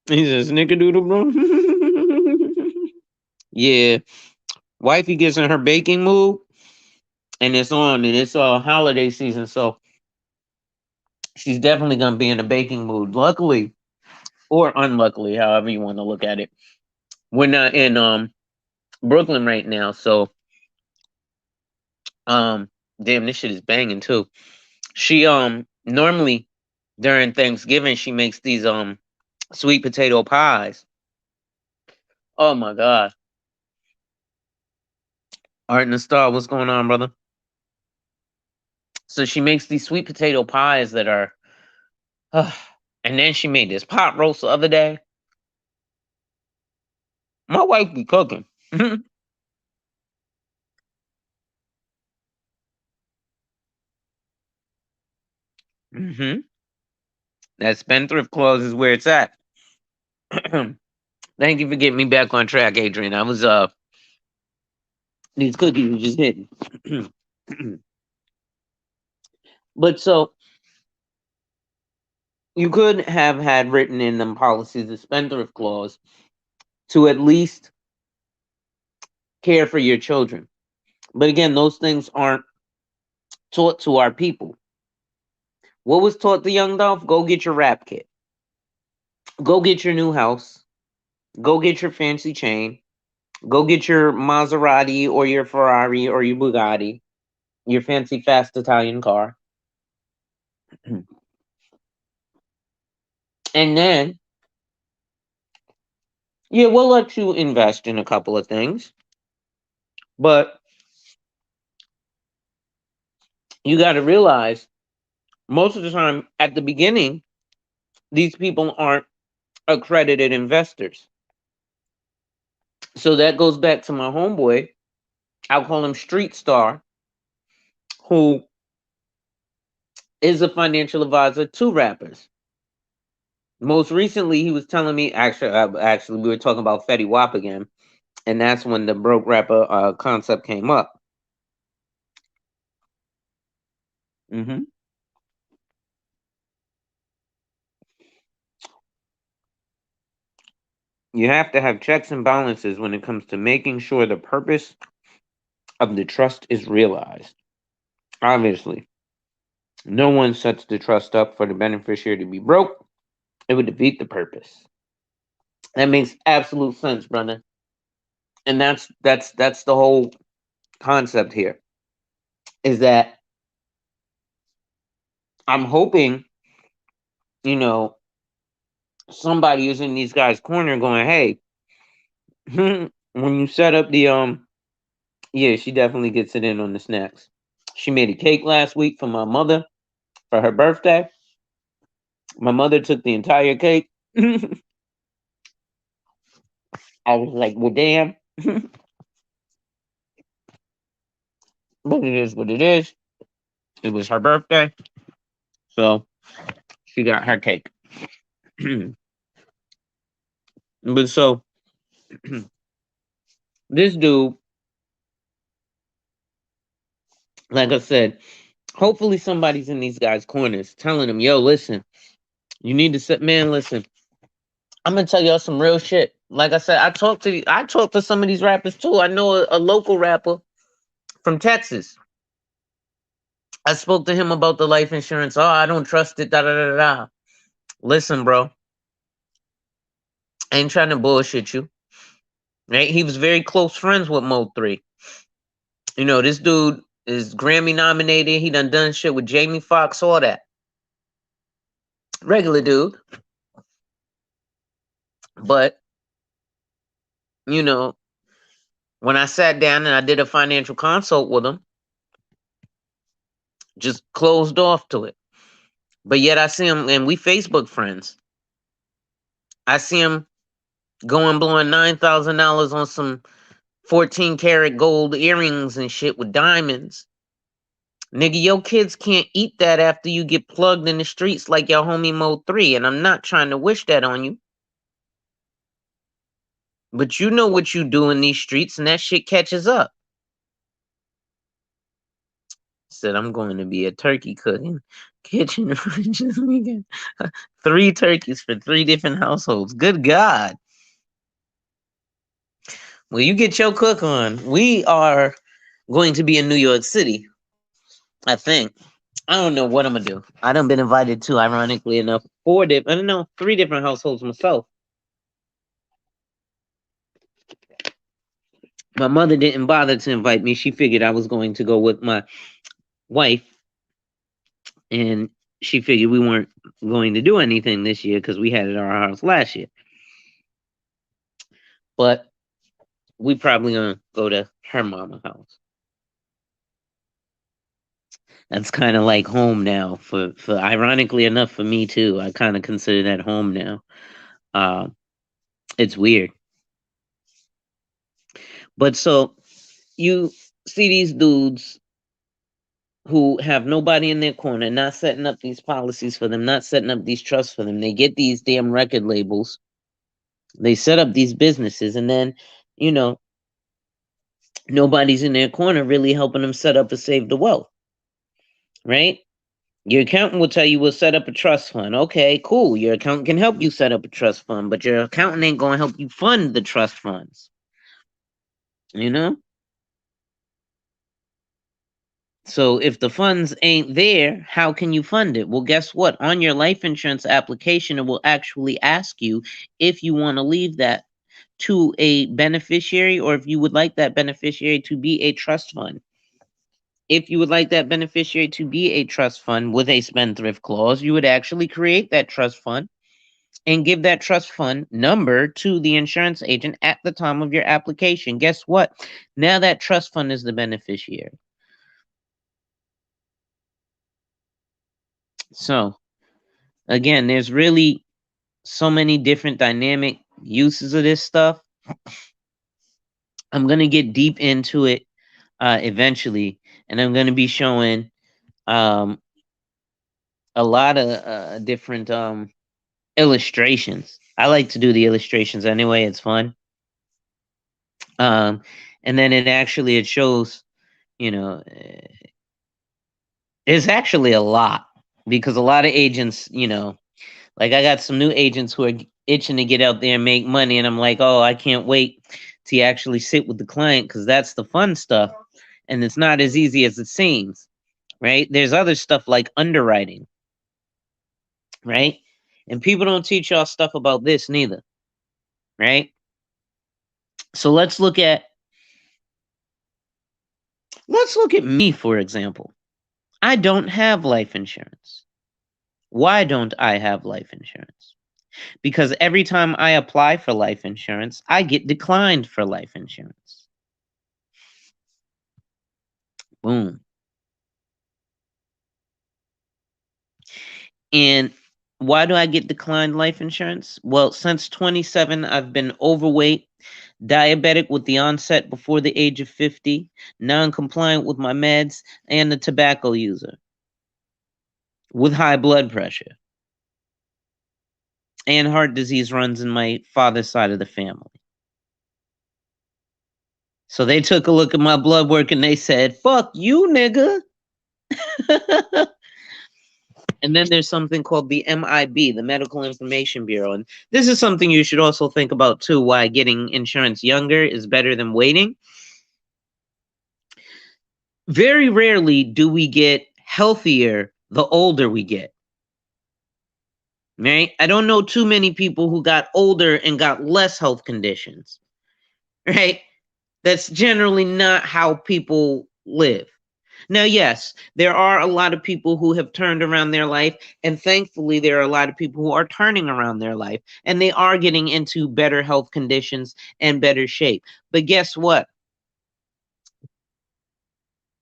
Speaker 2: he's a snickerdoodle, bro. Yeah, wifey gets in her baking mood, and it's holiday season, so she's definitely gonna be in a baking mood. Luckily, or unluckily, however you want to look at it, we're not in Brooklyn right now, so damn, this shit is banging too. She normally during Thanksgiving she makes these sweet potato pies. Oh my god. Art in the Star, what's going on, brother? So she makes these sweet potato pies that are and then she made this pot roast the other day. My wife be cooking. Hmm. That spendthrift clause is where it's at. Thank you for getting me back on track, Adrian. I was these cookies were just hitting. But so you could have had written in them policies a spendthrift clause to at least care for your children. But again, those things aren't taught to our people. What was taught to young Dolph? Go get your rap kit. Go get your new house. Go get your fancy chain. Go get your Maserati or your Ferrari or your Bugatti, your fancy fast Italian car. And then, yeah, we'll let you invest in a couple of things. But you got to realize most of the time at the beginning, these people aren't accredited investors. So that goes back to my homeboy. I'll call him Street Star, who is a financial advisor to rappers. Most recently, he was telling me, actually, we were talking about Fetty Wap again, and that's when the broke rapper concept came up. Hmm. You have to have checks and balances when it comes to making sure the purpose of the trust is realized. Obviously, no one sets the trust up for the beneficiary to be broke. It would defeat the purpose. That makes absolute sense, brother. And that's the whole concept here. Is that I'm hoping, you know, somebody is in these guys' corner going, hey, when you set up the yeah, she definitely gets it in on the snacks. She made a cake last week for my mother for her birthday. My mother took the entire cake. I was like, well, damn. But it is what it is. It was her birthday. So she got her cake. But so this dude, like I said, hopefully somebody's in these guys' corners telling them, yo, listen, you need to set, man, listen, I'm gonna tell y'all some real shit. Like I said, I talked to some of these rappers too. I know a local rapper from Texas. I spoke to him about the life insurance. Oh, I don't trust it. Da da da da. Listen, bro, I ain't trying to bullshit you. Right? He was very close friends with Mo 3. You know, this dude is Grammy nominated. He done shit with Jamie Foxx, all that. Regular dude. But, you know, when I sat down and I did a financial consult with him, just closed off to it. But yet I see him, and we Facebook friends. I see him going blowing $9,000 on some 14 karat gold earrings and shit with diamonds. Nigga, your kids can't eat that after you get plugged in the streets like your homie Mo 3, and I'm not trying to wish that on you. But you know what you do in these streets, and that shit catches up. Said I'm going to be a turkey cooking kitchen this weekend. 3 turkeys for 3 different households. Good God. Well, you get your cook on. We are going to be in New York City, I think. I don't know what I'm gonna do. I done been invited to, ironically enough, 4 different, I don't know, 3 different households myself. My mother didn't bother to invite me. She figured I was going to go with my wife, and she figured we weren't going to do anything this year because we had it at our house last year. But we probably gonna go to her mama house. That's kind of like home now. For ironically enough, for me too. I kind of consider that home now. Uh, it's weird. But so you see these dudes who have nobody in their corner, not setting up these policies for them, not setting up these trusts for them. They get these damn record labels, they set up these businesses, and then, you know, nobody's in their corner really helping them set up or save the wealth, right? Your accountant will tell you we'll set up a trust fund. Okay, cool. Your accountant can help you set up a trust fund, but your accountant ain't going to help you fund the trust funds, you know? So if the funds ain't there, how can you fund it? Well, guess what? On your life insurance application, it will actually ask you if you want to leave that to a beneficiary or if you would like that beneficiary to be a trust fund. If you would like that beneficiary to be a trust fund with a spendthrift clause, you would actually create that trust fund and give that trust fund number to the insurance agent at the time of your application. Guess what? Now that trust fund is the beneficiary. So, again, there's really so many different dynamic uses of this stuff. I'm going to get deep into it eventually, and I'm going to be showing um, a lot of different illustrations. I like to do the illustrations anyway. It's fun. And then it shows, you know, it's actually a lot because a lot of agents, you know, like I got some new agents who are itching to get out there and make money, and I'm like, oh, I can't wait to actually sit with the client because that's the fun stuff, and it's not as easy as it seems, right? There's other stuff like underwriting, right? And people don't teach y'all stuff about this neither, right? So let's look at me, for example. I don't have life insurance. Why don't I have life insurance? Because every time I apply for life insurance, I get declined for life insurance. Boom. And why do I get declined life insurance? Well, since 27, I've been overweight, diabetic with the onset before the age of 50, non-compliant with my meds, and a tobacco user with high blood pressure. And heart disease runs in my father's side of the family. So they took a look at my blood work and they said, fuck you, nigga. And then there's something called the MIB, the Medical Information Bureau. And this is something you should also think about too, why getting insurance younger is better than waiting. Very rarely do we get healthier the older we get. Right? I don't know too many people who got older and got less health conditions. Right? That's generally not how people live. Now, yes, there are a lot of people who have turned around their life, and thankfully, there are a lot of people who are turning around their life, and they are getting into better health conditions and better shape. But guess what?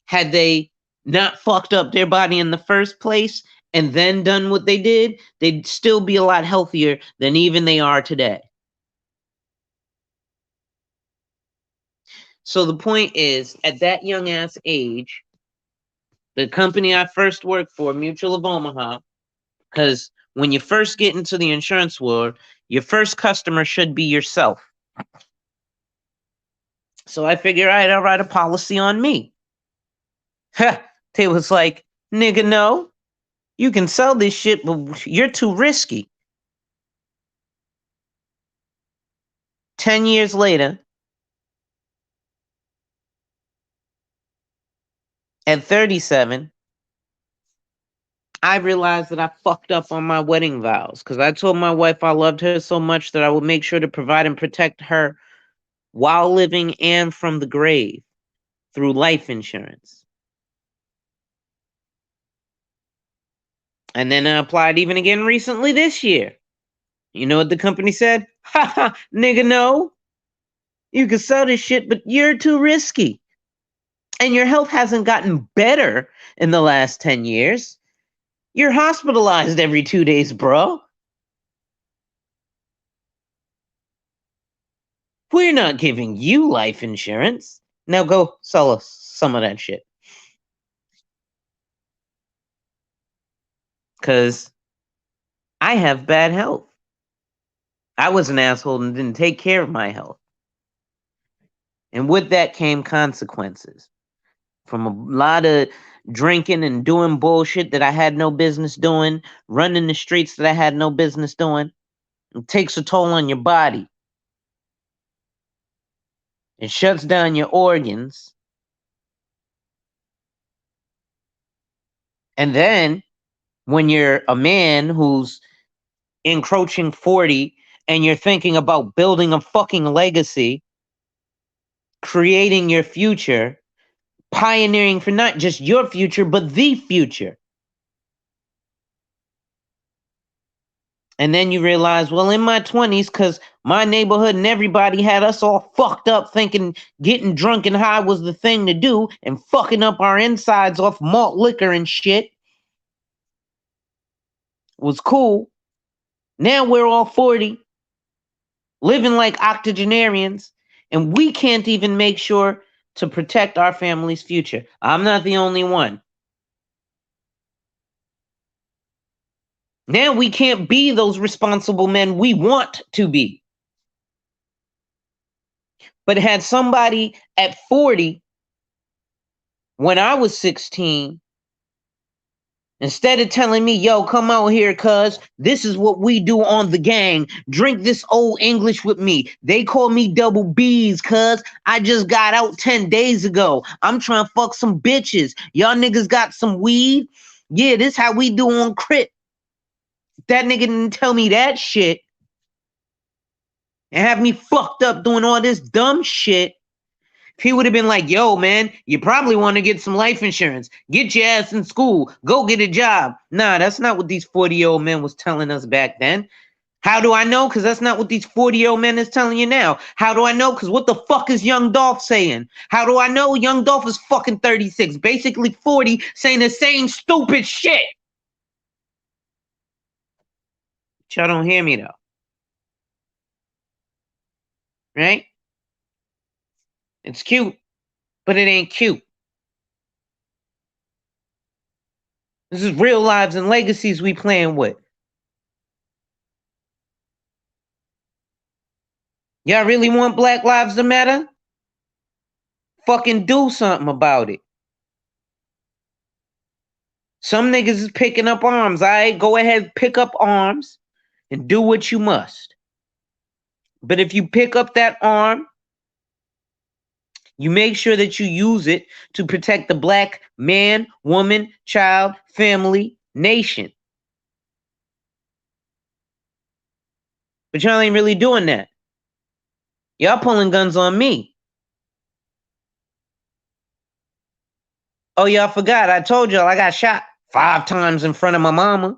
Speaker 2: Had they not fucked up their body in the first place and then done what they did, they'd still be a lot healthier than even they are today. So the point is, at that young ass age, the company I first worked for, Mutual of Omaha, because when you first get into the insurance world, your first customer should be yourself. So I figure, all right, I'll write a policy on me. They was like, nigga, no, you can sell this shit, but you're too risky. 10 years later, at 37, I realized that I fucked up on my wedding vows because I told my wife I loved her so much that I would make sure to provide and protect her while living and from the grave through life insurance. And then I applied even again recently this year. You know what the company said? Ha ha, nigga, no. You can sell this shit, but you're too risky. And your health hasn't gotten better in the last 10 years. You're hospitalized every 2 days, bro. We're not giving you life insurance. Now go sell us some of that shit. Because I have bad health. I was an asshole and didn't take care of my health. And with that came consequences from a lot of drinking and doing bullshit that I had no business doing, running the streets that I had no business doing. It takes a toll on your body. It shuts down your organs. And then when you're a man who's encroaching 40 and you're thinking about building a fucking legacy, creating your future, pioneering for not just your future, but the future. And then you realize, well, in my 20s, because my neighborhood and everybody had us all fucked up thinking getting drunk and high was the thing to do and fucking up our insides off malt liquor and shit was cool. Now we're all 40, living like octogenarians, and we can't even make sure to protect our family's future. I'm not the only one. Now we can't be those responsible men we want to be. But had somebody at 40, when I was 16, instead of telling me, yo, come out here, cuz this is what we do on the gang. Drink this old English with me. They call me double B's, cuz I just got out 10 days ago. I'm trying to fuck some bitches. Y'all niggas got some weed? Yeah, this how we do on crit. That nigga didn't tell me that shit and have me fucked up doing all this dumb shit. If he would have been like, yo, man, you probably want to get some life insurance. Get your ass in school. Go get a job. Nah, that's not what these 40-year-old men was telling us back then. How do I know? Because that's not what these 40-year-old men is telling you now. How do I know? Because what the fuck is young Dolph saying? How do I know? Young Dolph is fucking 36, basically 40, saying the same stupid shit. Y'all don't hear me, though. Right? It's cute, but it ain't cute. This is real lives and legacies we playing with. Y'all really want Black Lives to matter? Fucking do something about it. Some niggas is picking up arms. Go ahead, pick up arms and do what you must. But if you pick up that arm, you make sure that you use it to protect the black man, woman, child, family, nation. But y'all ain't really doing that. Y'all pulling guns on me. Oh, y'all forgot. I told y'all I got shot 5 times in front of my mama.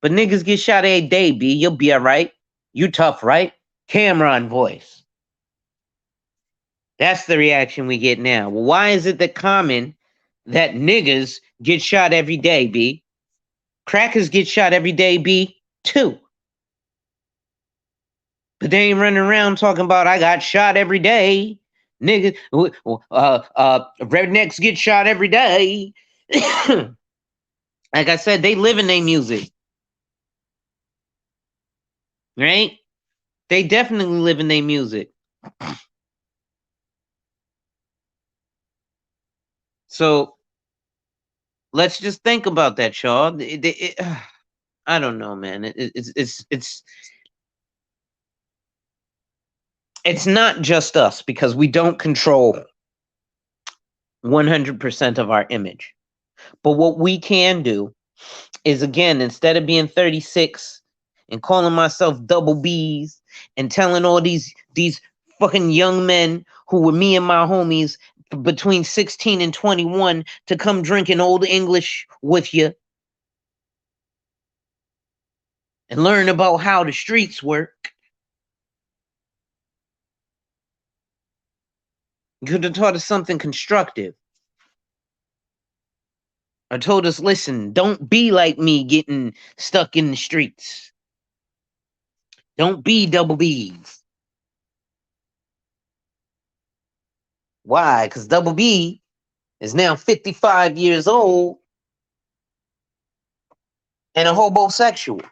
Speaker 2: But niggas get shot every day, B. You'll be all right. You tough, right? Cameron voice. That's the reaction we get now. Well, why is it that common that niggas get shot every day, B? Crackers get shot every day, B, too. But they ain't running around talking about I got shot every day. Niggas, rednecks get shot every day. Like I said, they live in their music. Right? They definitely live in their music. So let's just think about that, y'all. I don't know, man. It's not just us because we don't control 100% of our image. But what we can do is, again, instead of being 36 and calling myself double B's and telling all these fucking young men who were me and my homies between 16 and 21 to come drinking old English with you and learn about how the streets work. You could have taught us something constructive. Or told us, listen, don't be like me getting stuck in the streets. Don't be double B's. Why? Because double B is now 55 years old and a homosexual.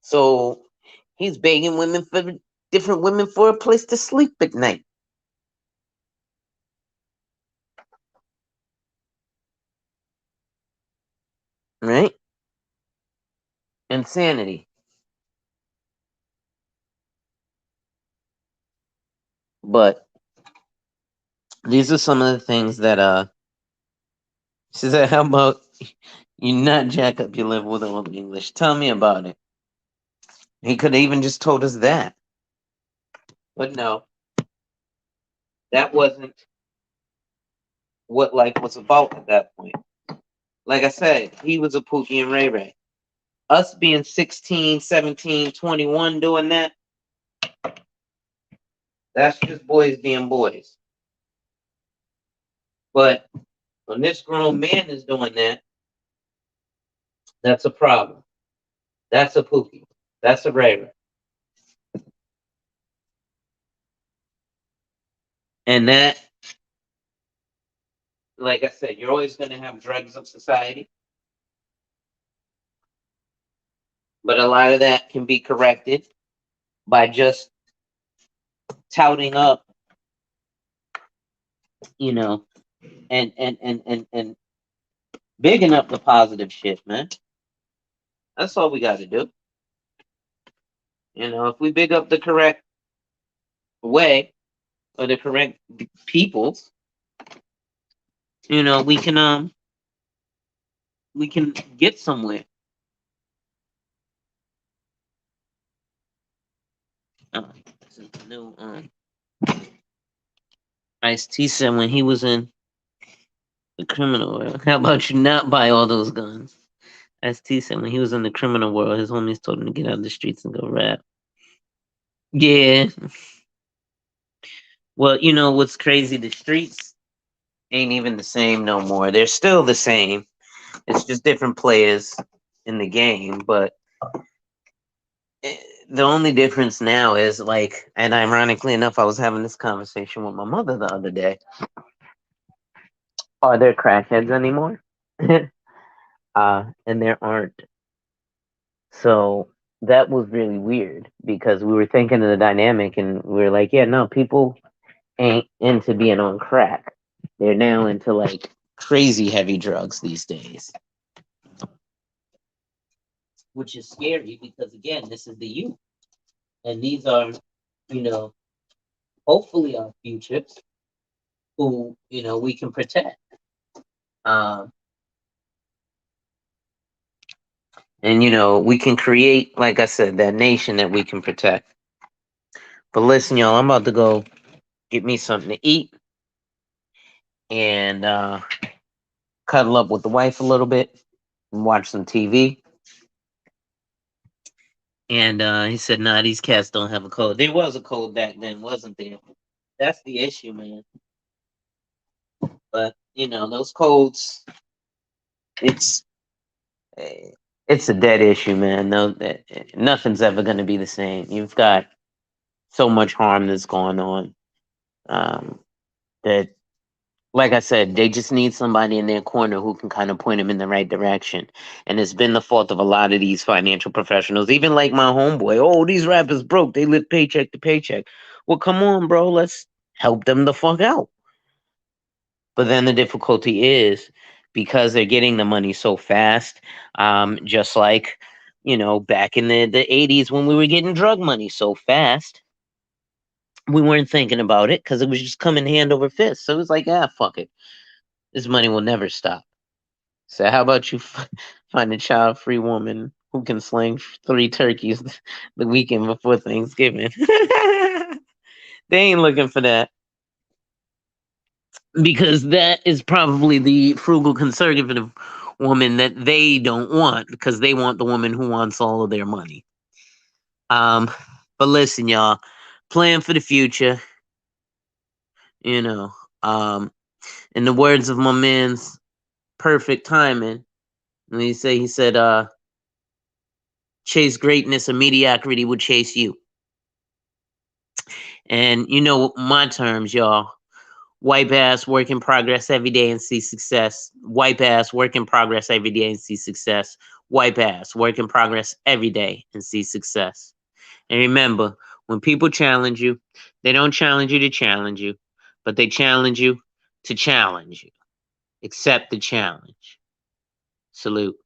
Speaker 2: So he's begging women for different women for a place to sleep at night. Right? Insanity. But these are some of the things that she said, how about you not jack up your level with old English? Tell me about it. He could have even just told us that. But no, that wasn't what life was about at that point. Like I said, he was a Pookie and Ray Ray. Us being 16, 17, 21 doing that, that's just boys being boys. But when this grown man is doing that, that's a problem. That's a Pookie. That's a Ray Ray. And that, like I said, you're always going to have drugs of society. But a lot of that can be corrected by just touting up, you know, and bigging up the positive shit, man. That's all we got to do. You know, if we big up the correct way or the correct peoples, you know, we can get somewhere. This is the new Ice-T said when he was in the criminal world. How about you not buy all those guns? Ice-T said when he was in the criminal world, his homies told him to get out of the streets and go rap. Yeah. Well, you know what's crazy? The streets ain't even the same no more. They're still the same. It's just different players in the game, but the only difference now is like, and ironically enough, I was having this conversation with my mother the other day. Are there crackheads anymore? And there aren't. So that was really weird because we were thinking of the dynamic and we were like, yeah, no, people ain't into being on crack. They're now into like crazy heavy drugs these days, which is scary because again, this is the youth, and these are, you know, hopefully our futures who we can protect. Um, and we can create, like I said, that nation that we can protect. But listen, y'all, I'm about to go get me something to eat and cuddle up with the wife a little bit and watch some TV. And he said, "Nah, these cats don't have a code. There was a code back then, wasn't there? That's the issue, man. But those codes, it's it's a dead issue, man. No, nothing's ever going to be the same. You've got so much harm that's going on that, like I said, they just need somebody in their corner who can kind of point them in the right direction. And it's been the fault of a lot of these financial professionals, even like my homeboy. Oh, these rappers broke. They live paycheck to paycheck. Well, come on, bro. Let's help them the fuck out. But then the difficulty is because they're getting the money so fast, just like, back in the 80s when we were getting drug money so fast, we weren't thinking about it because it was just coming hand over fist. So it was like, fuck it. This money will never stop. So how about you find a child-free woman who can sling 3 turkeys the weekend before Thanksgiving? They ain't looking for that because that is probably the frugal conservative woman that they don't want because they want the woman who wants all of their money. Um, but listen, y'all, plan for the future. You know, um, in the words of my man's perfect timing, and he said, chase greatness, or mediocrity will chase you. And you know my terms, y'all. Wipe ass, work in progress every day and see success. Wipe ass, work in progress every day and see success. Wipe ass, work in progress every day and see success. And remember, when people challenge you, they don't challenge you to challenge you, but they challenge you to challenge you. Accept the challenge. Salute.